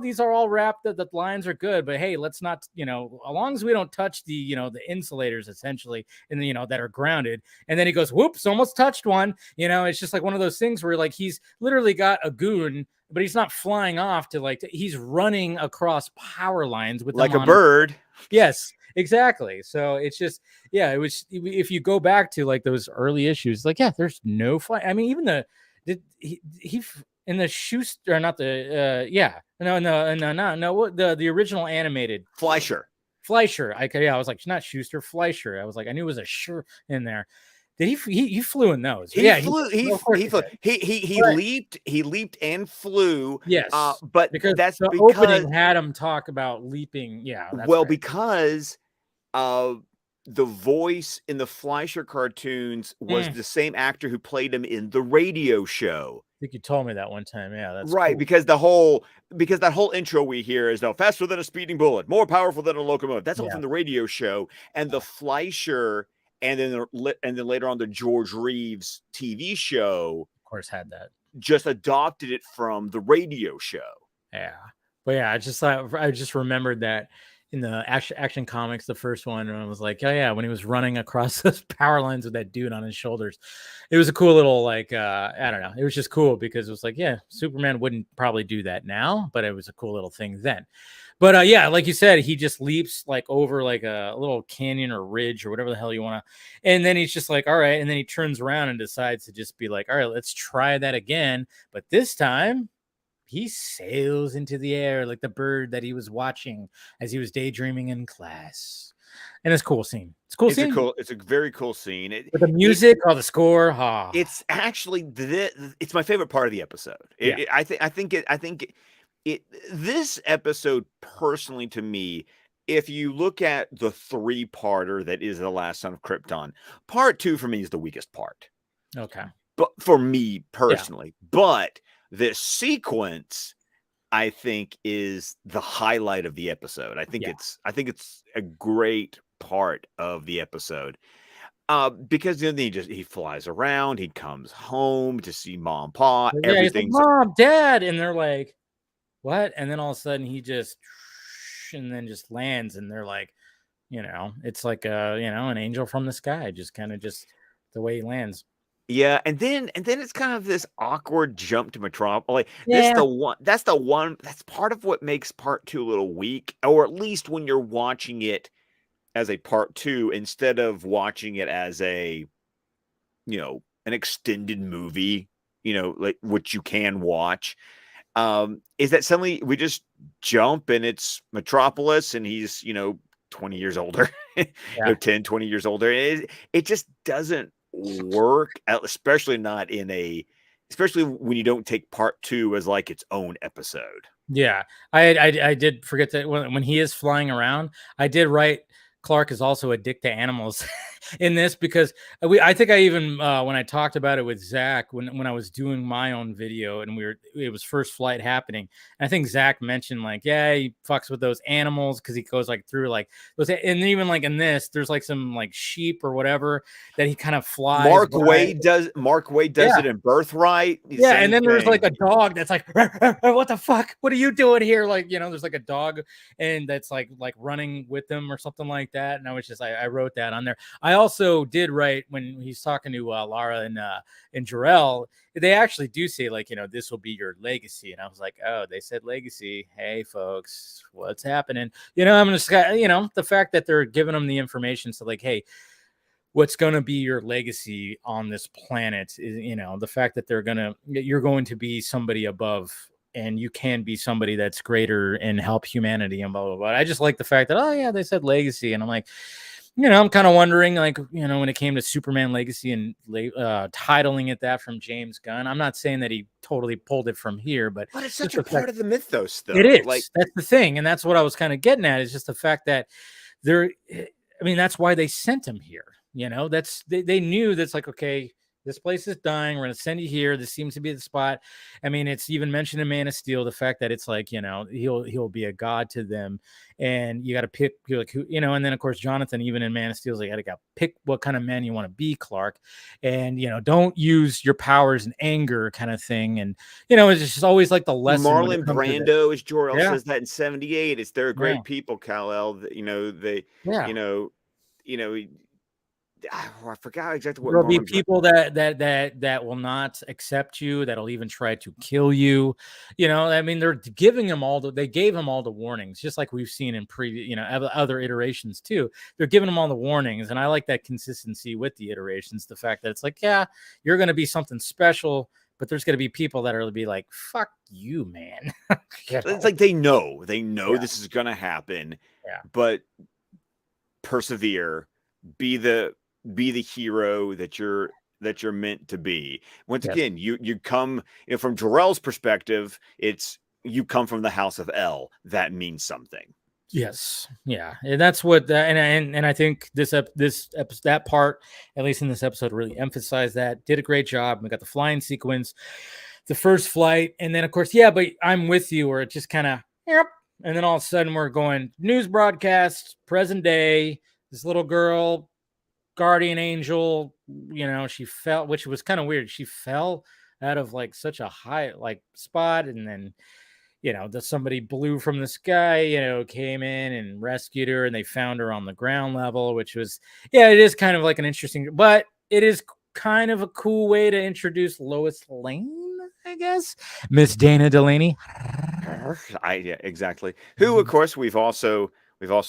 Speaker 1: these are all wrapped, the lines are good, but hey, let's not, as long as we don't touch the, the insulators essentially, and that are grounded. And then he goes, whoops, almost touched one. It's just like one of those things where like he's literally got a goon, but he's not flying off he's running across power lines with
Speaker 2: like a bird.
Speaker 1: Yes, exactly. So it's just, it was, if you go back to like those early issues, like, there's no flight. I mean, even he in the Schuster, not the, the original animated
Speaker 2: Fleischer.
Speaker 1: I was like, not Schuster, Fleischer. I was like, I knew it was a sure in there. Did he flew in those?
Speaker 2: He flew. He leaped and flew.
Speaker 1: Yes,
Speaker 2: but
Speaker 1: because
Speaker 2: that's
Speaker 1: the opening had him talk about leaping. Yeah,
Speaker 2: that's because the voice in the Fleischer cartoons was the same actor who played him in the radio show.
Speaker 1: I think you told me that one time. Yeah, that's
Speaker 2: right. Cool. Because that whole intro we hear is now faster than a speeding bullet, more powerful than a locomotive. That's all from the radio show, and the Fleischer. And then later on, the George Reeves TV show,
Speaker 1: of course, had that.
Speaker 2: Just adopted it from the radio show.
Speaker 1: Yeah, but I just remembered that, in the action comics, the first one, and I was like, oh yeah, when he was running across those power lines with that dude on his shoulders, it was a cool little like I don't know, it was just cool because it was like, yeah, Superman wouldn't probably do that now, but it was a cool little thing then. But yeah, like you said, he just leaps like over like a little canyon or ridge or whatever the hell you want to, and then he's just like, all right, and then he turns around and decides to just be like, all right, let's try that again, but this time he sails into the air like the bird that he was watching as he was daydreaming in class. And it's a cool scene. It's a cool scene.
Speaker 2: It's a very cool scene.
Speaker 1: With the music or the score.
Speaker 2: It's actually it's my favorite part of the episode.
Speaker 1: Yeah.
Speaker 2: I think this episode personally to me, if you look at the 3-parter that is The Last Son of Krypton, part 2 for me is the weakest part.
Speaker 1: Okay.
Speaker 2: But for me personally, but this sequence I think is the highlight of the episode. I think it's a great part of the episode. Because then he flies around, he comes home to see mom, pa, everything's
Speaker 1: like, Mom, Dad, and they're like, what? And then all of a sudden he just and then just lands, and they're like, it's like an angel from the sky, just kind of just the way he lands.
Speaker 2: Yeah, and then it's kind of this awkward jump to Metropolis. That's part of what makes part 2 a little weak, or at least when you're watching it as a part 2 instead of watching it as an extended movie, like which you can watch. Is that suddenly we just jump and it's Metropolis and he's 20 years older, 10, 20 years older. It just doesn't work, especially when you don't take part 2 as like its own episode.
Speaker 1: Yeah, I did forget that when he is flying around, I did write Clark is also a dick to animals in this, because I think I even when I talked about it with Zach when I was doing my own video and it was First Flight happening, and I think Zach mentioned like, yeah, he fucks with those animals because he goes like through like those, and even like in this there's like some like sheep or whatever that he kind of flies.
Speaker 2: Mark Waid does it in Birthright.
Speaker 1: Yeah, and then there's like a dog that's like, what the fuck? What are you doing here? Like, there's like a dog and that's like running with them or something like that. And I was just I wrote that on there. I also did write when he's talking to Lara and Jor-El, they actually do say like, this will be your legacy. And I was like, oh, they said legacy. Hey folks, what's happening? I'm just the fact that they're giving them the information. So like, hey, what's going to be your legacy on this planet is, the fact that you're going to be somebody above, and you can be somebody that's greater and help humanity and blah, blah, blah. I just like the fact that, oh yeah, they said legacy. And I'm like, I'm kind of wondering, like, when it came to Superman Legacy and titling it that from James Gunn, I'm not saying that he totally pulled it from here, but
Speaker 2: it's such a part of the mythos, though.
Speaker 1: It is. Like, that's the thing. And that's what I was kind of getting at, is just the fact that that's why they sent him here. They knew that's like, okay, this place is dying. We're going to send you here. This seems to be the spot. I mean, it's even mentioned in Man of Steel, the fact that it's like, he'll be a god to them, and you got to pick like who, and then of course, Jonathan, even in Man of Steel, is like, you got to pick what kind of man you want to be, Clark. And, don't use your powers in anger kind of thing. And, it's just always like the lesson.
Speaker 2: Marlon Brando, as Jor-El says that in 78, it's they're great people, Kal-El, I forgot exactly what.
Speaker 1: There'll be people that will not accept you, that'll even try to kill you. They're giving him they gave him all the warnings, just like we've seen in previous, other iterations too. They're giving them all the warnings, and I like that consistency with the iterations. The fact that it's like, yeah, you're going to be something special, but there's going to be people that are be like, fuck you, man.
Speaker 2: It's like they know this is going to happen, but persevere, be the hero that you're meant to be. Once again, you come, from Jor-El's perspective, it's you come from the house of El. That means something.
Speaker 1: Yes, yeah, and that's what and I think that part, at least in this episode, really emphasized that. Did a great job. We got the flying sequence, the first flight, and then of course, but I'm with you, where it just kind of and then all of a sudden we're going news broadcast, present day. This little girl, guardian angel, she fell, which was kind of weird. She fell out of like such a high like spot, and then somebody blue from the sky, came in and rescued her, and they found her on the ground level, which was, it is kind of like an interesting, but it is kind of a cool way to introduce Lois Lane, I guess. Miss Dana Delaney.
Speaker 2: Yeah, exactly. Who, of course, we've also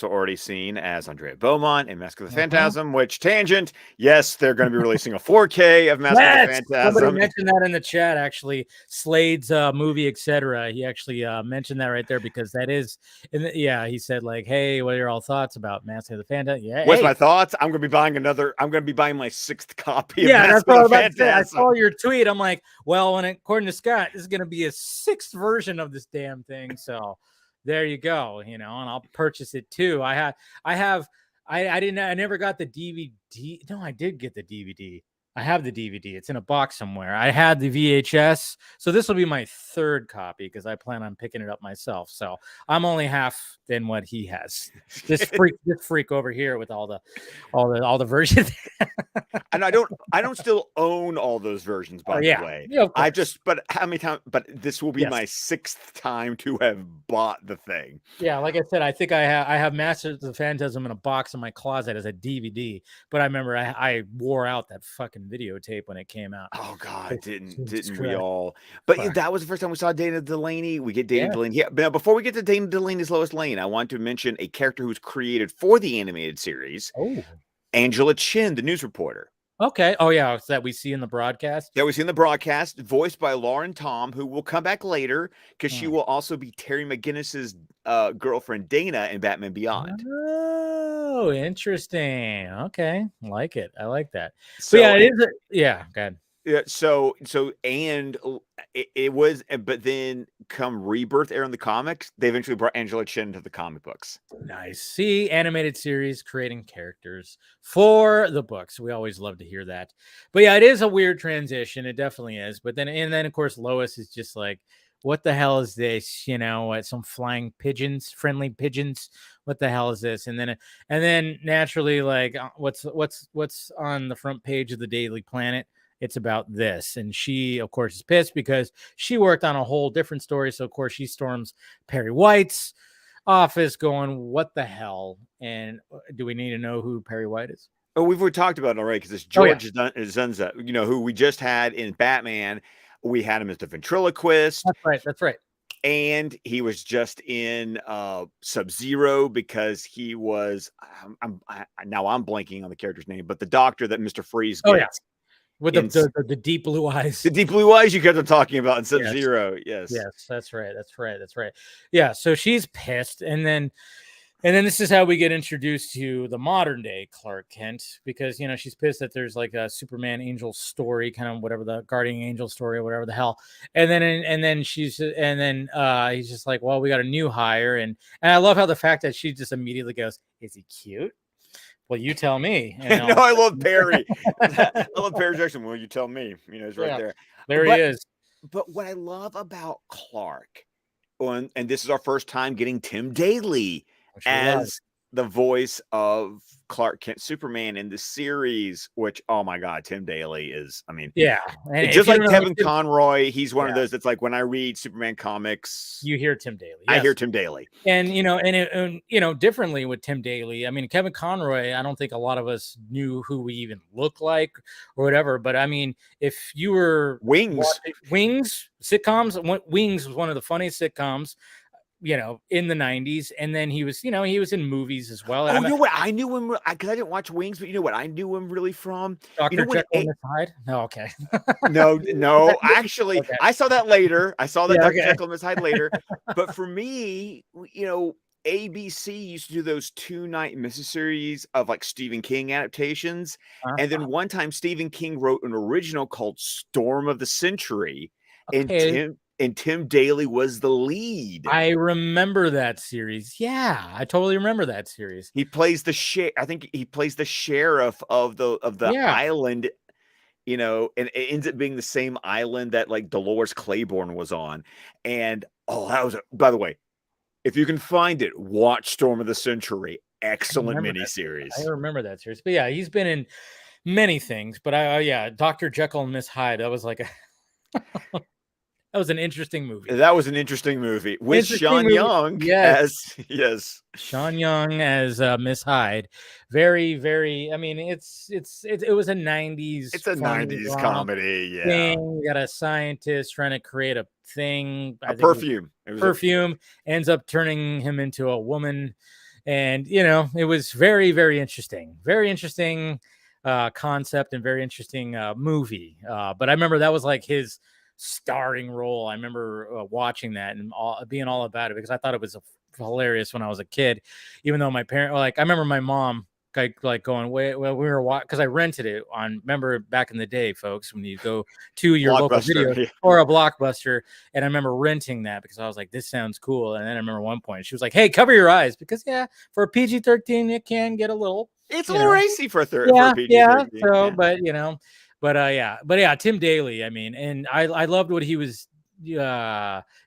Speaker 2: already seen as Andrea Beaumont in Mask of the Phantasm, which tangent, yes, they're going to be releasing a 4K of Mask of the Phantasm.
Speaker 1: Somebody mentioned that in the chat, actually. Slade's movie, etc. He actually mentioned that right there, because that is, he said, like, hey, what are your all thoughts about Mask of the Phantasm? Yeah,
Speaker 2: what's my thoughts? I'm going to be buying my 6th copy of
Speaker 1: that's
Speaker 2: Mask
Speaker 1: what
Speaker 2: of
Speaker 1: I
Speaker 2: the
Speaker 1: was about to say. I
Speaker 2: Phantasm.
Speaker 1: saw your tweet. I'm like, well, according to Scott, this is going to be a 6th version of this damn thing. So there you go, and I'll purchase it too. I never got the DVD. No, I did get the DVD. I have the DVD. It's in a box somewhere. I had the VHS. So this will be my 3rd copy, because I plan on picking it up myself. So I'm only half than what he has. This freak over here with all the versions.
Speaker 2: And I don't still own all those versions, by the way.
Speaker 1: Yeah,
Speaker 2: but how many times? But this will be my 6th time to have bought the thing.
Speaker 1: Yeah, like I said, I think I have Masters of the Phantasm in a box in my closet as a DVD. But I remember I wore out that fucking videotape when it came out.
Speaker 2: Oh God, didn't we all? But that was the first time we saw Dana Delaney. We get Dana Delaney. Yeah, but before we get to Dana Delaney's Lois Lane, I want to mention a character who's created for the animated series.
Speaker 1: Oh,
Speaker 2: Angela Chin, the news reporter.
Speaker 1: Okay. Oh, yeah. That we see in the broadcast.
Speaker 2: Yeah, we see in the broadcast, voiced by Lauren Tom, who will come back later, because she will also be Terry McGinnis's girlfriend Dana in Batman Beyond.
Speaker 1: Oh, interesting. Okay, like it. I like that.
Speaker 2: So,
Speaker 1: but yeah, it is. Go ahead.
Speaker 2: Yeah. So and it was, but then come Rebirth era in the comics, they eventually brought Angela Chin to the comic books.
Speaker 1: Nice. See, animated series creating characters for the books. We always love to hear that. But yeah, it is a weird transition. It definitely is. But then of course, Lois is just like, what the hell is this? Some flying pigeons, friendly pigeons. What the hell is this? And then naturally, like, what's on the front page of the Daily Planet? It's about this. And she, of course, is pissed because she worked on a whole different story. So, of course, she storms Perry White's office going, what the hell? And do we need to know who Perry White is?
Speaker 2: Oh, we've already talked about it already, because it's George Zunza, who we just had in Batman. We had him as the ventriloquist.
Speaker 1: That's right.
Speaker 2: And he was just in Sub-Zero, because he was, I'm blanking on the character's name, but the doctor that Mr. Freeze gets.
Speaker 1: Oh, yeah. With the deep blue eyes.
Speaker 2: The deep blue eyes you guys are talking about in Sub-Zero. Yes,
Speaker 1: that's right. Yeah, so she's pissed. And then this is how we get introduced to the modern day Clark Kent, because she's pissed that there's like a Superman Angel story, kind of whatever, the Guardian Angel story or whatever the hell. And then he's just like, well, we got a new hire, and I love how the fact that she just immediately goes, is he cute? Well, you tell me.
Speaker 2: No, I love Perry. I love Perry Jackson. Well, you tell me. He's right there.
Speaker 1: There he is.
Speaker 2: But what I love about Clark, and this is our first time getting Tim Daly as the voice of Clark Kent Superman in the series, which, oh my God, Tim Daly is, just like Kevin Conroy, he's one of those that's like, when I read Superman comics,
Speaker 1: you hear Tim Daly.
Speaker 2: Yes. I hear Tim Daly.
Speaker 1: And differently with Tim Daly. Kevin Conroy, I don't think a lot of us knew who we even look like or whatever. But if you were
Speaker 2: Wings
Speaker 1: sitcoms, Wings was one of the funniest sitcoms, in the 90s. And then he was in movies as well.
Speaker 2: Oh, you know what? I knew him because I didn't watch Wings, but you know what I knew him really from?
Speaker 1: Dr. Jekyll and Miss Hyde? No, okay.
Speaker 2: No. Actually, okay. I saw that later. I saw that Dr. Jekyll and Miss Hyde later. But for me, ABC used to do those 2-night miniseries of like Stephen King adaptations. And then one time Stephen King wrote an original called Storm of the Century. Okay. And Tim Daly was the lead.
Speaker 1: I remember that series. Yeah, I totally remember that series.
Speaker 2: He plays I think he plays the sheriff of the island, and it ends up being the same island that like Dolores Claiborne was on. And that was by the way, if you can find it, watch Storm of the Century. Excellent miniseries.
Speaker 1: I remember that series. But yeah, he's been in many things. But Dr. Jekyll and Miss Hyde. That was like a That was an interesting movie.
Speaker 2: That was an interesting movie with
Speaker 1: Interesting
Speaker 2: Sean
Speaker 1: movie.
Speaker 2: Young as
Speaker 1: Yes.
Speaker 2: yes.
Speaker 1: Sean Young as Miss Hyde. Very, very. I mean, it was a '90s
Speaker 2: It's a
Speaker 1: funny
Speaker 2: 90s
Speaker 1: romp
Speaker 2: comedy, yeah.
Speaker 1: thing. You got a scientist trying to create a thing.
Speaker 2: A
Speaker 1: I think it was
Speaker 2: perfume. It was a
Speaker 1: perfume. Ends up turning him into a woman, and it was very, very interesting. Very interesting concept and very interesting movie. But I remember that was like his starring role. I remember watching that and being all about it because I thought it was hilarious when I was a kid. Even though my parent, like, I remember my mom like going, wait, well, we were watching because I rented it on. Remember back in the day, folks, when you go to your local
Speaker 2: Blockbuster,
Speaker 1: video
Speaker 2: yeah.
Speaker 1: or a Blockbuster, and I remember renting that because I was like, this sounds cool. And then I remember one point she was like, hey, cover your eyes because for a PG-13 it can get a little.
Speaker 2: It's a little racy for
Speaker 1: Yeah,
Speaker 2: a
Speaker 1: yeah.
Speaker 2: PG-13,
Speaker 1: So,
Speaker 2: yeah.
Speaker 1: but yeah, Tim Daly. I mean, and I loved what he was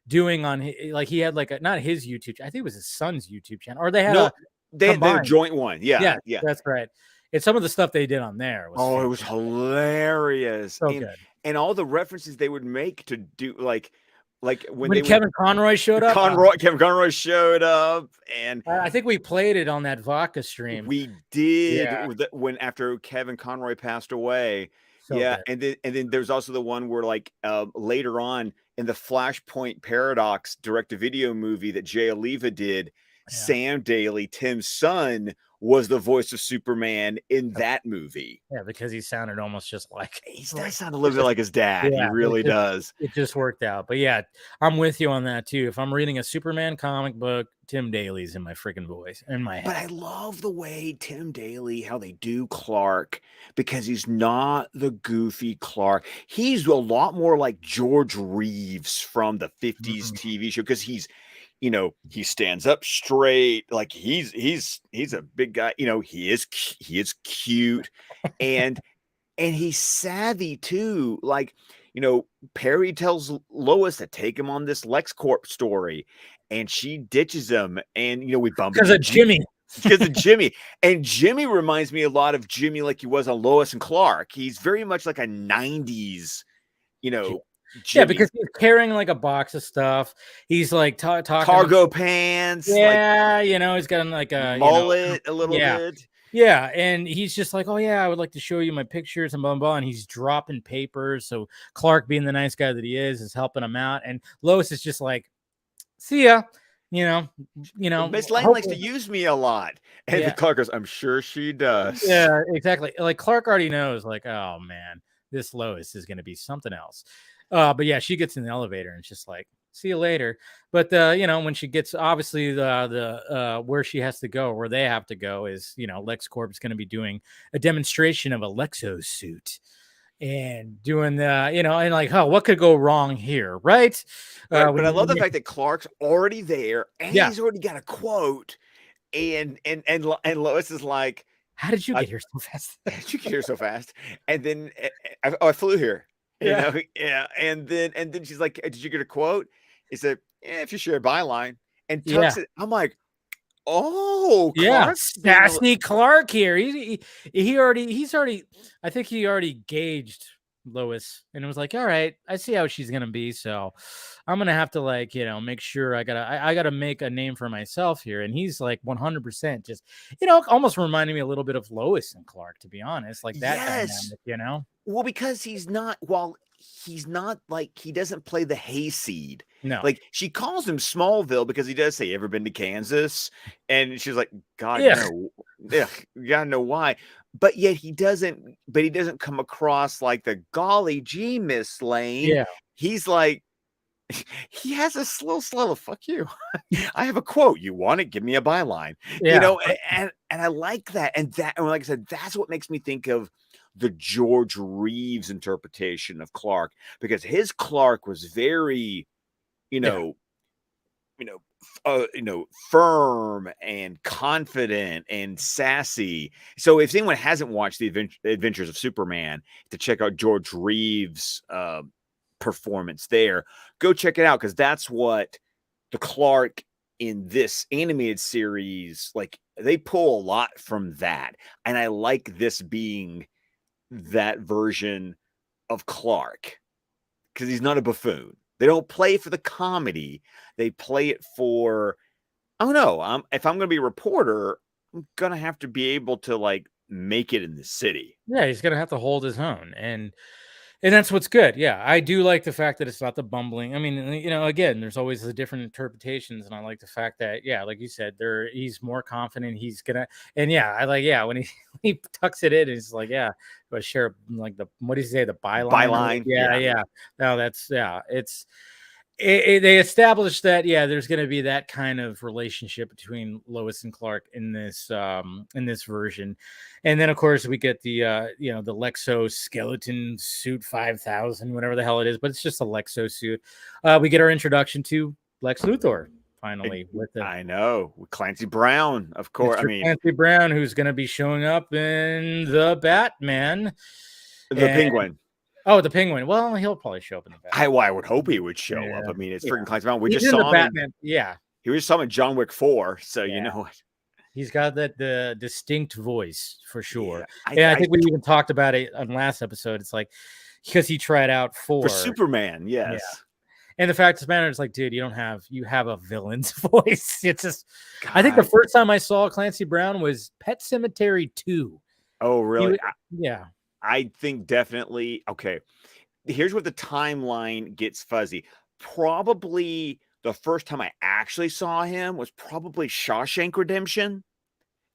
Speaker 1: doing on like he had like not his YouTube. I think it was his son's YouTube channel, or they had
Speaker 2: No,
Speaker 1: a
Speaker 2: they had the
Speaker 1: combined.
Speaker 2: joint one, yeah,
Speaker 1: Yeah,
Speaker 2: yeah.
Speaker 1: that's right. And some of the stuff they did on there was
Speaker 2: Oh, it was
Speaker 1: fantastic.
Speaker 2: hilarious,
Speaker 1: So good.
Speaker 2: and all the references they would make to do like when
Speaker 1: When
Speaker 2: they would
Speaker 1: Kevin Conroy showed up,
Speaker 2: Kevin Conroy showed up, and
Speaker 1: I think we played it on that vodka stream.
Speaker 2: we did
Speaker 1: Yeah,
Speaker 2: when after Kevin Conroy passed away.
Speaker 1: so
Speaker 2: Yeah,
Speaker 1: good.
Speaker 2: and then there's also the one where like later on in the Flashpoint Paradox direct-to-video movie that Jay Oliva did,
Speaker 1: Yeah.
Speaker 2: Sam Daly, Tim's son, was the voice of Superman in that movie.
Speaker 1: Yeah, because he sounded almost just like
Speaker 2: He does sound a little bit like his dad. He
Speaker 1: yeah,
Speaker 2: really does.
Speaker 1: it just worked out. But yeah, I'm with you on that too. If I'm reading a Superman comic book, Tim Daly's in my freaking voice in my
Speaker 2: But
Speaker 1: head.
Speaker 2: I love the way Tim Daly, how they do Clark, because he's not the goofy Clark. He's a lot more like George Reeves from the 50s
Speaker 1: Mhm.
Speaker 2: TV show because he stands up straight, like he's a big guy, he is cute, and he's savvy too. Like, Perry tells Lois to take him on this LexCorp story, and she ditches him. And we bump
Speaker 1: Because
Speaker 2: into
Speaker 1: of Jimmy.
Speaker 2: because of Jimmy. And Jimmy reminds me a lot of Jimmy, like he was on Lois and Clark. He's very much like a '90s, you know,
Speaker 1: Yeah,
Speaker 2: Jimmy.
Speaker 1: because he's carrying like a box of stuff. He's like talking.
Speaker 2: Cargo pants, like
Speaker 1: Yeah, he's got like a
Speaker 2: mullet a little
Speaker 1: yeah.
Speaker 2: bit.
Speaker 1: Yeah, and he's just like, "Oh yeah, I would like to show you my pictures and blah blah," blah. And he's dropping papers. So Clark, being the nice guy that he is helping him out. And Lois is just like, "See ya," you know,
Speaker 2: Miss Lane likes to
Speaker 1: hopefully,
Speaker 2: use me a lot. And the
Speaker 1: yeah,
Speaker 2: Clark goes, I'm sure she does.
Speaker 1: yeah, exactly. Like Clark already knows, like, oh man, this Lois is going to be something else. But yeah, she gets in the elevator and it's just like, see you later. But when she gets obviously the where she has to go, where they have to go is LexCorp is going to be doing a demonstration of a Lexo suit and doing the and like, oh, what could go wrong here, right?
Speaker 2: Right. But I love the fact that Clark's already there and
Speaker 1: Yeah.
Speaker 2: he's already got a quote. And Lois is like,
Speaker 1: How did you get here so fast?
Speaker 2: how'd you get here so fast? And then I flew here.
Speaker 1: Yeah.
Speaker 2: Yeah. And then she's like, did you get a quote? He said, yeah, if you share a byline, and
Speaker 1: Yeah.
Speaker 2: tucks it. I'm like, oh,
Speaker 1: Yeah,
Speaker 2: Clark's being
Speaker 1: sassy Clark here. He's already. I think he already gauged Lois and it was like, all right, I see how she's gonna be. So I'm gonna have to make sure I gotta make a name for myself here. And he's like 100% just almost reminding me a little bit of Lois and Clark, to be honest, like that
Speaker 2: yes.
Speaker 1: dynamic.
Speaker 2: Well, because he's not like he doesn't play the hayseed.
Speaker 1: No,
Speaker 2: Like she calls him Smallville because he does say, "Ever been to Kansas?" And she's like, "God
Speaker 1: yeah,
Speaker 2: no, yeah, you gotta know why." But yet he doesn't. But he doesn't come across like the golly gee, Miss Lane.
Speaker 1: yeah,
Speaker 2: He's like he has a little fuck you. I have a quote. You want it? Give me a byline.
Speaker 1: yeah,
Speaker 2: And I like that. And like I said, that's what makes me think of the George Reeves interpretation of Clark, because his Clark was very, you
Speaker 1: yeah,
Speaker 2: know, firm and confident and sassy. So if anyone hasn't watched the Adventures of Superman, to check out George Reeves' performance there, go check it out, because that's what the Clark in this animated series, like they pull a lot from that. And I like this being that version of Clark because he's not a buffoon. They don't play for the comedy. They play it for, I don't know. If I'm going to be a reporter, I'm going to have to be able to like make it in the city.
Speaker 1: Yeah, he's gonna have to hold his own, and that's what's good. Yeah, I do like the fact that it's not the bumbling. I mean, again, there's always the different interpretations, and I like the fact that, yeah, like you said, he's more confident. He's gonna, and yeah, I like, yeah, when he he tucks it in, he's like, yeah, but share like the, what do you say, the byline?
Speaker 2: Byline,
Speaker 1: Yeah,
Speaker 2: yeah.
Speaker 1: yeah. No, that's, yeah, they established that, yeah, there's going to be that kind of relationship between Lois and Clark in this version. And then of course we get the the Lexo skeleton suit 5000, whatever the hell it is, but it's just a Lexo suit. We get our introduction to Lex Luthor finally with the,
Speaker 2: I know, with Clancy Brown, of course.
Speaker 1: Mr.
Speaker 2: I mean,
Speaker 1: Clancy Brown, who's going to be showing up in the Batman.
Speaker 2: the Penguin.
Speaker 1: Oh, the Penguin. Well, he'll probably show up in the Batman.
Speaker 2: I would hope he would show up. I mean, it's freaking Clancy Brown. We
Speaker 1: He's
Speaker 2: just
Speaker 1: in the
Speaker 2: saw him
Speaker 1: Batman. Yeah.
Speaker 2: He was in John Wick 4, so you know what.
Speaker 1: He's got the distinct voice for sure.
Speaker 2: Yeah,
Speaker 1: I think we even talked about it on last episode. It's like, because he tried out for
Speaker 2: Superman, yes.
Speaker 1: Yeah. And the fact of the matter is, like, dude, you have a villain's voice. It's just, God. I think the first time I saw Clancy Brown was Pet Sematary 2.
Speaker 2: Oh, really?
Speaker 1: Yeah.
Speaker 2: I think definitely. Okay. Here's where the timeline gets fuzzy. Probably the first time I actually saw him was probably Shawshank Redemption,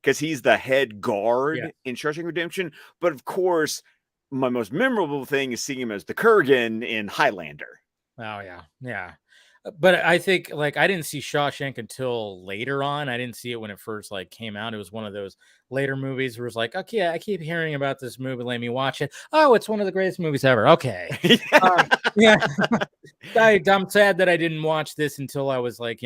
Speaker 2: because he's the head guard in Shawshank Redemption. But of course, my most memorable thing is seeing him as the Kurgan in Highlander.
Speaker 1: Oh, yeah. Yeah. But I think, like, I didn't see Shawshank until later on. I didn't see it when it first, like, came out. It was one of those later movies where it's like, okay, I keep hearing about this movie. Let me watch it. Oh, it's one of the greatest movies ever. Okay. Yeah. I'm sad that I didn't watch this until I was, like,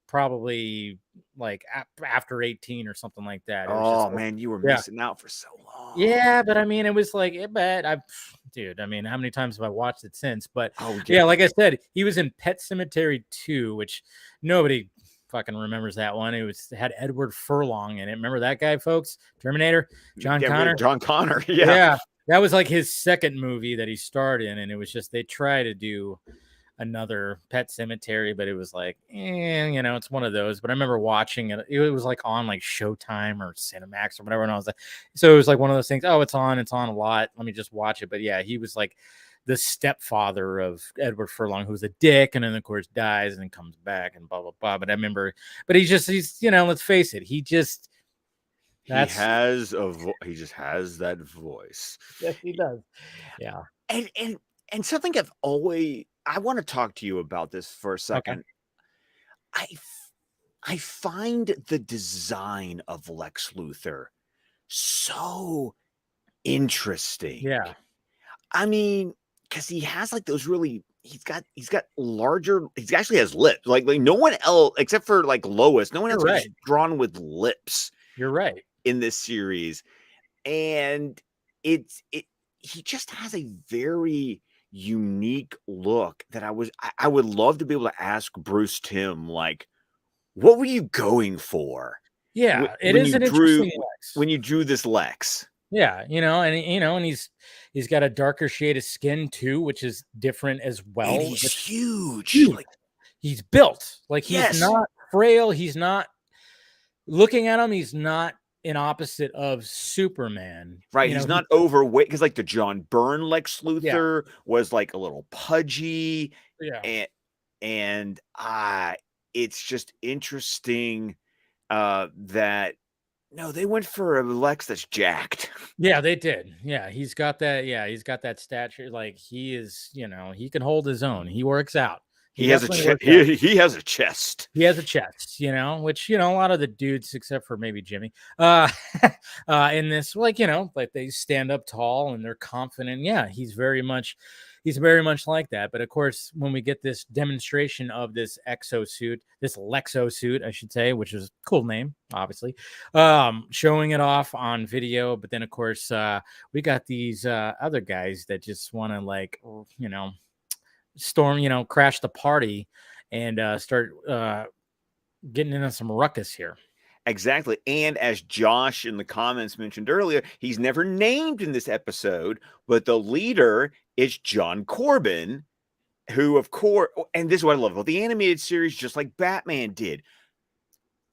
Speaker 1: probably like after 18 or something like that.
Speaker 2: Oh, man, you were missing out for so long.
Speaker 1: Yeah, but I mean, it was like, dude, I mean, how many times have I watched it since? But yeah, like I said, he was in Pet Sematary 2, which nobody fucking remembers that one. It had Edward Furlong in it. Remember that guy, folks? Terminator, John Connor.
Speaker 2: John Connor, yeah.
Speaker 1: That was like his second movie that he starred in, and it was just, they try to do another Pet Cemetery, but it was like, it's one of those. But I remember watching it. It was like on like Showtime or Cinemax or whatever, and I was like, so it was like one of those things. Oh, it's on a lot. Let me just watch it. But yeah, he was like the stepfather of Edward Furlong, who's a dick, and then of course dies and then comes back and blah blah blah. But I remember, but he's let's face it, he just
Speaker 2: has that voice.
Speaker 1: Yes, he does. Yeah,
Speaker 2: and something I want to talk to you about this for a second. Okay. I find the design of Lex Luthor so interesting.
Speaker 1: Yeah.
Speaker 2: I mean, because he has like those really, he's got larger, he actually has lips. Like no one else, except for like Lois, no one else is drawn with lips.
Speaker 1: You're right.
Speaker 2: In this series. And he just has a very unique look that I would love to be able to ask Bruce Timm, like, what were you going for?
Speaker 1: Yeah, it is an interesting Lex.
Speaker 2: When you drew this Lex.
Speaker 1: Yeah, and he's got a darker shade of skin too, which is different as well.
Speaker 2: And he's huge.
Speaker 1: Like, he's built. Like, he's not frail. He's not, looking at him, he's not an opposite of Superman.
Speaker 2: Right. He's not overweight, because like the John Byrne Lex Luthor was like a little pudgy.
Speaker 1: Yeah.
Speaker 2: And it's just interesting that they went for a Lex that's jacked.
Speaker 1: Yeah, they did. Yeah, he's got that. Yeah, he's got that stature. Like, he is, he can hold his own. He works out.
Speaker 2: He has a chest. He has a chest.
Speaker 1: He has a chest, which, a lot of the dudes, except for maybe Jimmy, in this, like, like they stand up tall and they're confident. Yeah, he's very much like that. But of course, when we get this demonstration of this exosuit, this Lexo suit, I should say, which is a cool name, obviously, showing it off on video. But then, of course, we got these other guys that just want to, like, storm, crash the party and start getting into some ruckus here.
Speaker 2: Exactly. And as Josh in the comments mentioned earlier, he's never named in this episode, but the leader is John Corbin, who, of course, and this is what I love about the animated series, just like Batman did.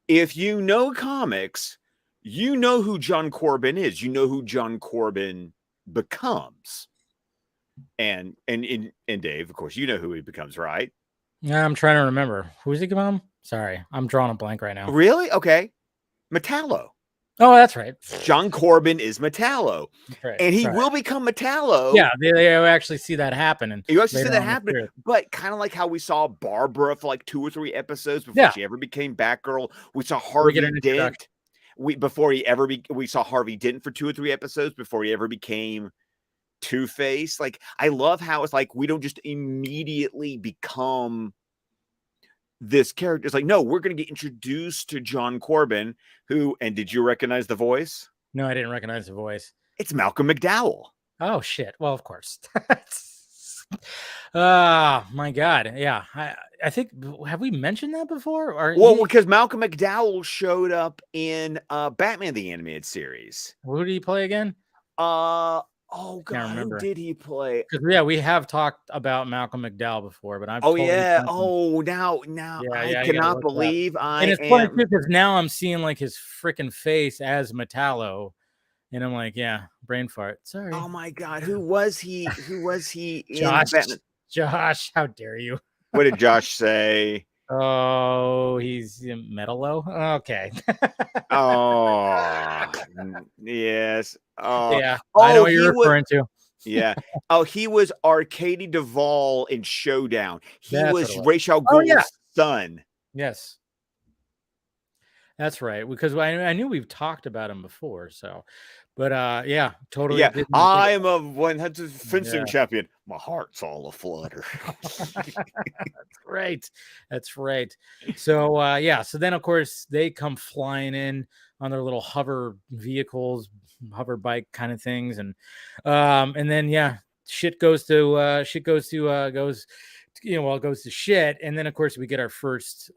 Speaker 2: If you know comics, you know who John Corbin is. You know who John Corbin becomes. And Dave, of course, you know who he becomes, right?
Speaker 1: Yeah, I'm trying to remember. Who's he become? Sorry, I'm drawing a blank right now.
Speaker 2: Really? Okay. Metallo.
Speaker 1: Oh, that's right.
Speaker 2: John Corbin is Metallo.
Speaker 1: Right.
Speaker 2: And he will become Metallo.
Speaker 1: Yeah, they actually see that happen. And
Speaker 2: you actually see that happen. But kind of like how we saw Barbara for like 2 or 3 episodes before she ever became Batgirl. We saw Harvey Dent. We saw Harvey Dent for 2 or 3 episodes before he ever became Two-Face. Like, I love how it's like we don't just immediately become this character. It's like, no, we're going to get introduced to John Corbin, who, and did you recognize the voice?
Speaker 1: No, I didn't recognize the voice.
Speaker 2: It's Malcolm McDowell.
Speaker 1: Oh, shit. Well, of course. My God. Yeah. I think, have we mentioned that before?
Speaker 2: Well, because Malcolm McDowell showed up in Batman the Animated Series.
Speaker 1: Who did he play again?
Speaker 2: Oh God, who did he play?
Speaker 1: Yeah, we have talked about Malcolm McDowell before, but I'm
Speaker 2: now I cannot believe
Speaker 1: and it's funny too, because now I'm seeing like his freaking face as Metallo, and I'm like, yeah, brain fart. Sorry.
Speaker 2: Oh my God, who was he? Who was he?
Speaker 1: Josh, how dare you?
Speaker 2: What did Josh say?
Speaker 1: Oh, he's Metallo. Okay.
Speaker 2: Oh, yes.
Speaker 1: Yeah. I know what you're referring to.
Speaker 2: Yeah. Oh, he was Arcady Duvall in Showdown. He was Ra's al Ghul's son.
Speaker 1: Yes. That's right. Because I knew we've talked about him before. So, but yeah, totally.
Speaker 2: Yeah, I am a 100 fencing champion. My heart's all aflutter.
Speaker 1: That's right. So yeah, so then of course they come flying in on their little hover vehicles, hover bike kind of things, and then shit goes to shit, and then of course we get our first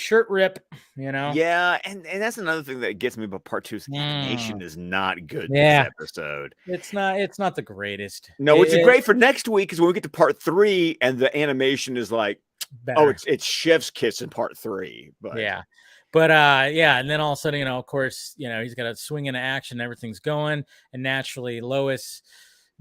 Speaker 1: shirt rip,
Speaker 2: Yeah, and that's another thing that gets me about part 2. The animation is not good this episode.
Speaker 1: It's not the greatest.
Speaker 2: No, it's great for next week, because when we get to part 3 and the animation is like better. Oh, it's chef's kiss in part 3. But
Speaker 1: and then all of a sudden, of course, he's got to swing into action, everything's going, and naturally Lois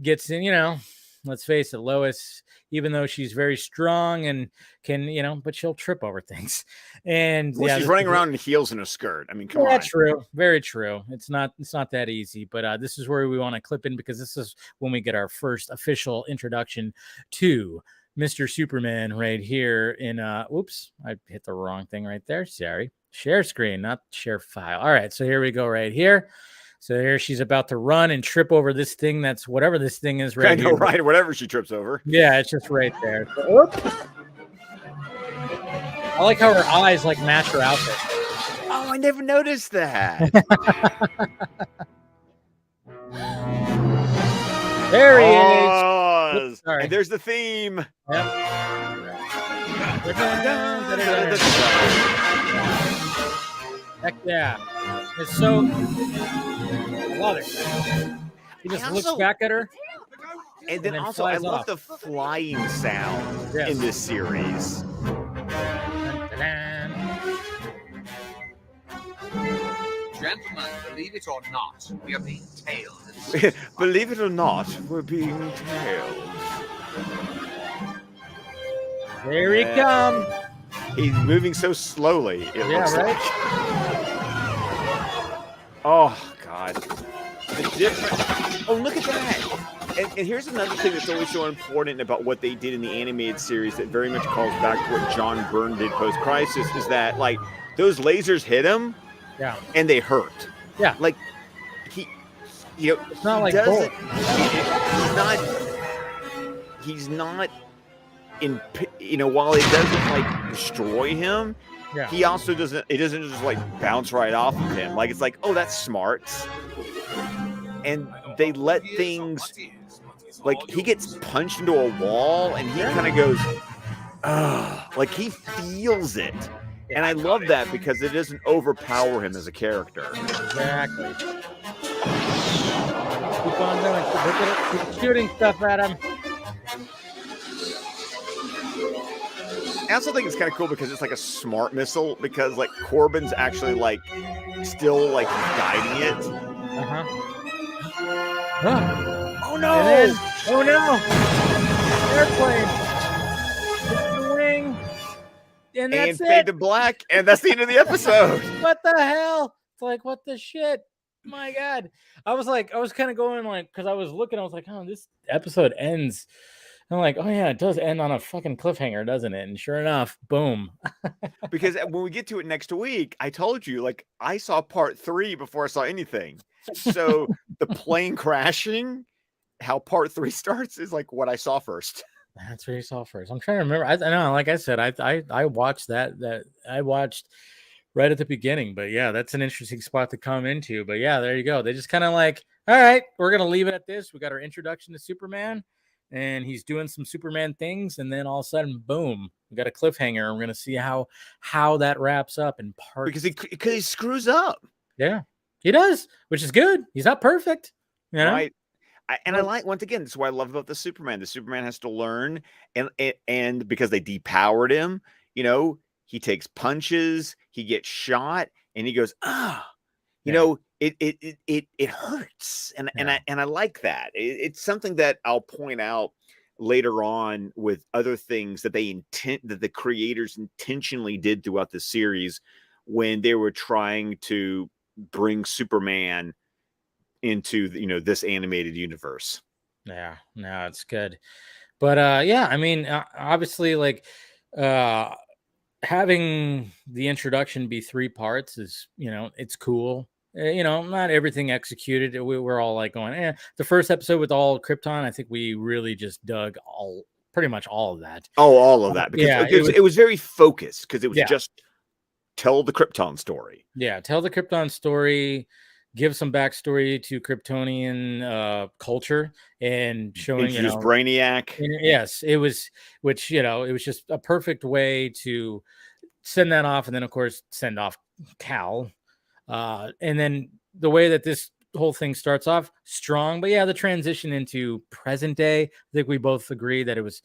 Speaker 1: gets in, let's face it, Lois, even though she's very strong and can, but she'll trip over things. And
Speaker 2: she's running around in heels and a skirt. I mean, come on.
Speaker 1: That's true. Very true. It's not that easy, but this is where we want to clip in, because this is when we get our first official introduction to Mr. Superman right here in oops, I hit the wrong thing right there. Sorry. Share screen, not share file. All right, so here we go right here. So here she's about to run and trip over this thing. That's whatever this thing is right here.
Speaker 2: Right, whatever she trips over.
Speaker 1: Yeah, it's just right there. So, I like how her eyes like match her outfit.
Speaker 2: Oh, I never noticed that.
Speaker 1: There he is.
Speaker 2: Oops, and there's the theme.
Speaker 1: Yep. Heck yeah. It's so... I love it. He just looks back at her.
Speaker 2: And then also, I love the flying sound in this series.
Speaker 3: Gentlemen, believe it or not, we are being tailed.
Speaker 2: Believe it or not, we're being tailed.
Speaker 1: There he comes.
Speaker 2: He's moving so slowly. It looks
Speaker 1: right?
Speaker 2: Like. Oh, God. The different... Oh, look at that. And here's another thing that's always so important about what they did in the animated series that very much calls back to what John Byrne did post-Crisis, is that, like, those lasers hit him, and they hurt.
Speaker 1: Yeah.
Speaker 2: Like, it's
Speaker 1: not like
Speaker 2: doesn't... He's not... while it doesn't like destroy him, he also doesn't. It doesn't just like bounce right off of him. Like it's like, oh, that's smart. And they let things like he gets punched into a wall and he kind of goes, like he feels it. And I love that because it doesn't overpower him as a character.
Speaker 1: Exactly. Keep on They're shooting stuff at him.
Speaker 2: I also think it's kind of cool because it's like a smart missile because like Corbin's actually like still like guiding it. Oh no!
Speaker 1: And then, oh no! Airplane. Hits the wing. And that's
Speaker 2: fade
Speaker 1: it.
Speaker 2: to black, and that's the end of the episode.
Speaker 1: What the hell? It's like, what the shit? My God. I was kind of going like, because I was looking, I was like, oh, this episode ends. I'm like, oh yeah, it does end on a fucking cliffhanger, doesn't it? And sure enough, boom.
Speaker 2: Because when we get to it next week, I told you, like, I saw part 3 before I saw anything. So the plane crashing, how part 3 starts is like what I saw first.
Speaker 1: That's what you saw first. I'm trying to remember. I know, like I said, I watched that I watched right at the beginning. But yeah, that's an interesting spot to come into. But yeah, there you go. They just kind of like, all right, we're gonna leave it at this. We got our introduction to Superman, and he's doing some Superman things, and then all of a sudden, boom, we got a cliffhanger. And we're gonna see how that wraps up in part
Speaker 2: because he screws up.
Speaker 1: Yeah, he does, which is good. He's not perfect, you know.
Speaker 2: Right. I like, once again, this is what I love about the Superman. The Superman has to learn, and because they depowered him, you know, he takes punches, he gets shot, and he goes, you know, it hurts, and I like that. It's something that I'll point out later on with other things that that the creators intentionally did throughout the series when they were trying to bring Superman into, you know, this animated universe.
Speaker 1: Yeah, no, it's good. But yeah, I mean, obviously, like having the introduction be 3 parts is, you know, it's cool. You know, not everything executed. We're all like going, the first episode with all Krypton, I think we really just dug pretty much all of that.
Speaker 2: Oh, all of that. Because it was very focused, because it was just tell the Krypton story.
Speaker 1: Yeah, tell the Krypton story, give some backstory to Kryptonian culture, and showing,
Speaker 2: introduce Brainiac.
Speaker 1: Yes, it was, which, you know, it was just a perfect way to send that off, and then of course send off Cal. And then the way that this whole thing starts off strong, but yeah, the transition into present day, I think we both agree that it was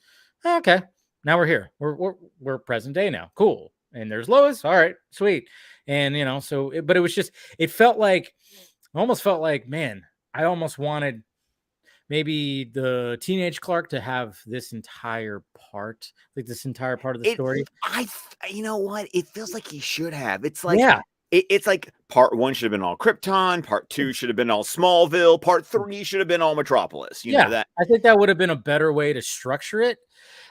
Speaker 1: okay. Now we're here. We're present day now. Cool. And there's Lois. All right, sweet. And you know, but it was just, almost felt like, man, I almost wanted maybe the teenage Clark to have this entire part, like this entire part of the story.
Speaker 2: You know what? It feels like he should have. It's like, it's like part 1 should have been all Krypton, part 2 should have been all Smallville, part 3 should have been all Metropolis. You know that?
Speaker 1: I think that would have been a better way to structure it,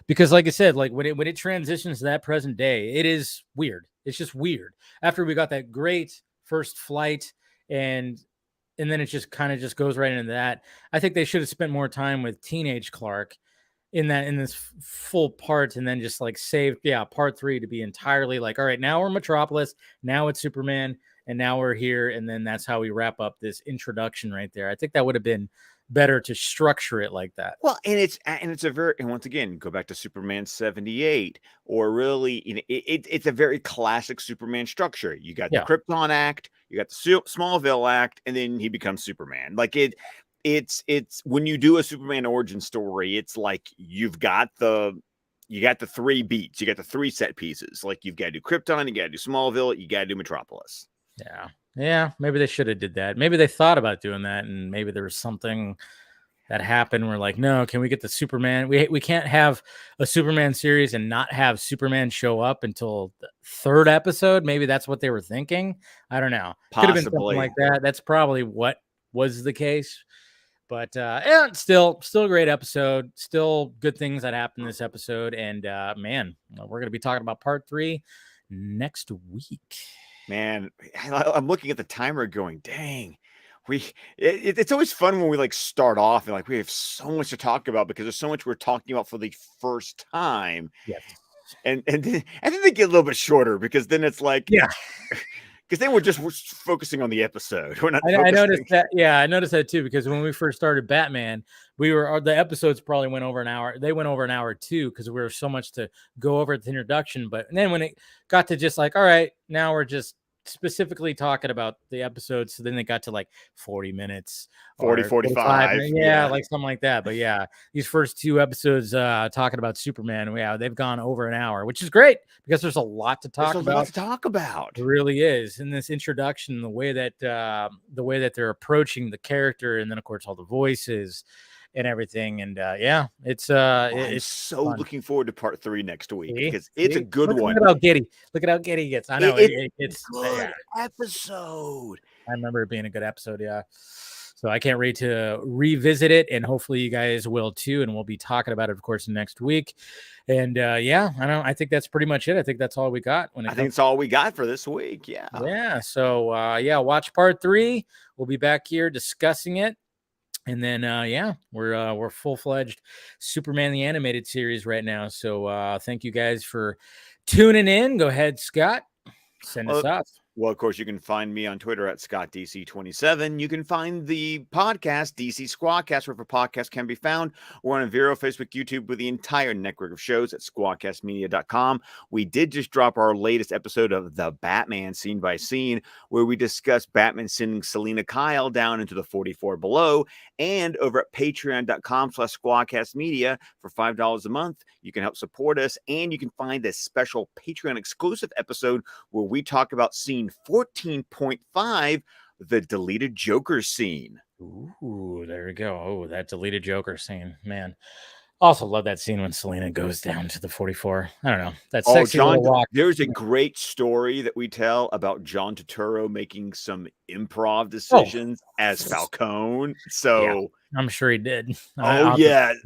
Speaker 1: because like I said, like when it transitions to that present day, it is weird. It's just weird. After we got that great first flight, and then it just kind of just goes right into that. I think they should have spent more time with teenage Clark in this full part, and then just like saved part 3 to be entirely like, all right, now we're Metropolis, now it's Superman, and now we're here, and then that's how we wrap up this introduction right there. I think that would have been better to structure it like that.
Speaker 2: Well, and once again, go back to Superman 78, or really, you know, it's a very classic Superman structure. You got the Krypton Act, you got the Smallville Act, and then he becomes Superman. Like it's when you do a Superman origin story, it's like you got the 3 beats, you got the 3 set pieces. Like you've got to do Krypton, you got to do Smallville, you got to do Metropolis.
Speaker 1: Yeah, maybe they should have did that. Maybe they thought about doing that, and maybe there was something that happened. We're like, no, can we get the Superman? We can't have a Superman series and not have Superman show up until the 3rd episode. Maybe that's what they were thinking. I don't know. Could have been something like that. That's probably what was the case. But still a great episode. Still good things that happened this episode. And man, we're gonna be talking about part 3 next week.
Speaker 2: Man, I'm looking at the timer going, dang. It's always fun when we like start off and like we have so much to talk about, because there's so much we're talking about for the first time.
Speaker 1: Yes.
Speaker 2: And then they get a little bit shorter, because then it's like, because then we're focusing on the episode. We're not.
Speaker 1: I noticed that. Yeah, I noticed that too, because when we first started Batman, the episodes probably went over an hour. They went over an hour too, because we were so much to go over at the introduction. But then when it got to just like, all right, now we're just specifically talking about the episodes. So then they got to like 40 minutes
Speaker 2: 40,
Speaker 1: or
Speaker 2: 45.
Speaker 1: minutes. Yeah, like something like that. But yeah, these first 2 episodes talking about Superman, yeah, they've gone over an hour, which is great because there's a lot to talk about. It really is. In this introduction, the way that they're approaching the character, and then of course all the voices and everything. And yeah, it's
Speaker 2: so
Speaker 1: fun.
Speaker 2: looking forward to part 3 next week because it's a good one.
Speaker 1: Look at how giddy he gets. I know it's
Speaker 2: a good episode.
Speaker 1: I remember it being a good episode. Yeah. So I can't wait to revisit it, and hopefully you guys will too. And we'll be talking about it, of course, next week. And yeah, I think that's pretty much it. I think that's all we got.
Speaker 2: I think it's all we got for this week. Yeah.
Speaker 1: Yeah. So yeah, watch part 3. We'll be back here discussing it. And then yeah, we're full-fledged Superman the Animated Series right now. So thank you guys for tuning in. Go ahead, Scott. Send us off.
Speaker 2: Well, of course, you can find me on Twitter at ScottDC27. You can find the podcast, DC Squadcast, wherever podcasts can be found. We're on Vero, Facebook, YouTube, with the entire network of shows at squadcastmedia.com. We did just drop our latest episode of The Batman Scene by Scene, where we discuss Batman sending Selina Kyle down into the 44 below. And over at patreon.com/squadcastmedia for $5 a month, you can help support us. And you can find a special Patreon exclusive episode where we talk about scene 14.5, the deleted Joker scene.
Speaker 1: Ooh, there we go. Oh, that deleted Joker scene, man. Also love that scene when Selina goes down to the 44. I don't know. That's sexy little walk.
Speaker 2: There's a great story that we tell about John Turturro making some improv decisions as Falcone. So
Speaker 1: yeah, I'm sure he did.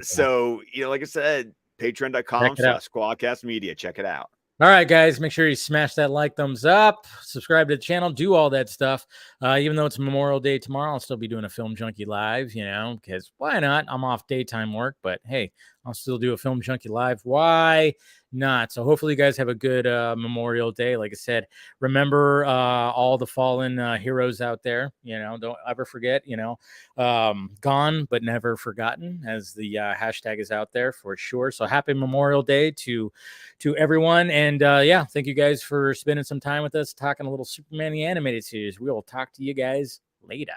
Speaker 2: So, like I said, patreon.com/squadcastmedia. Check it out.
Speaker 1: All right, guys, make sure you smash that like, thumbs up, subscribe to the channel, do all that stuff. Even though it's Memorial Day tomorrow, I'll still be doing a Film Junkie Live, because why not? I'm off daytime work, but hey, I'll still do a Film Junkie Live. Why not? So hopefully you guys have a good Memorial Day. Like I said, remember all the fallen heroes out there. Don't ever forget, gone but never forgotten, as the hashtag is out there for sure. So happy Memorial Day to everyone. And yeah, thank you guys for spending some time with us, talking a little Superman the Animated Series. We will talk to you guys later.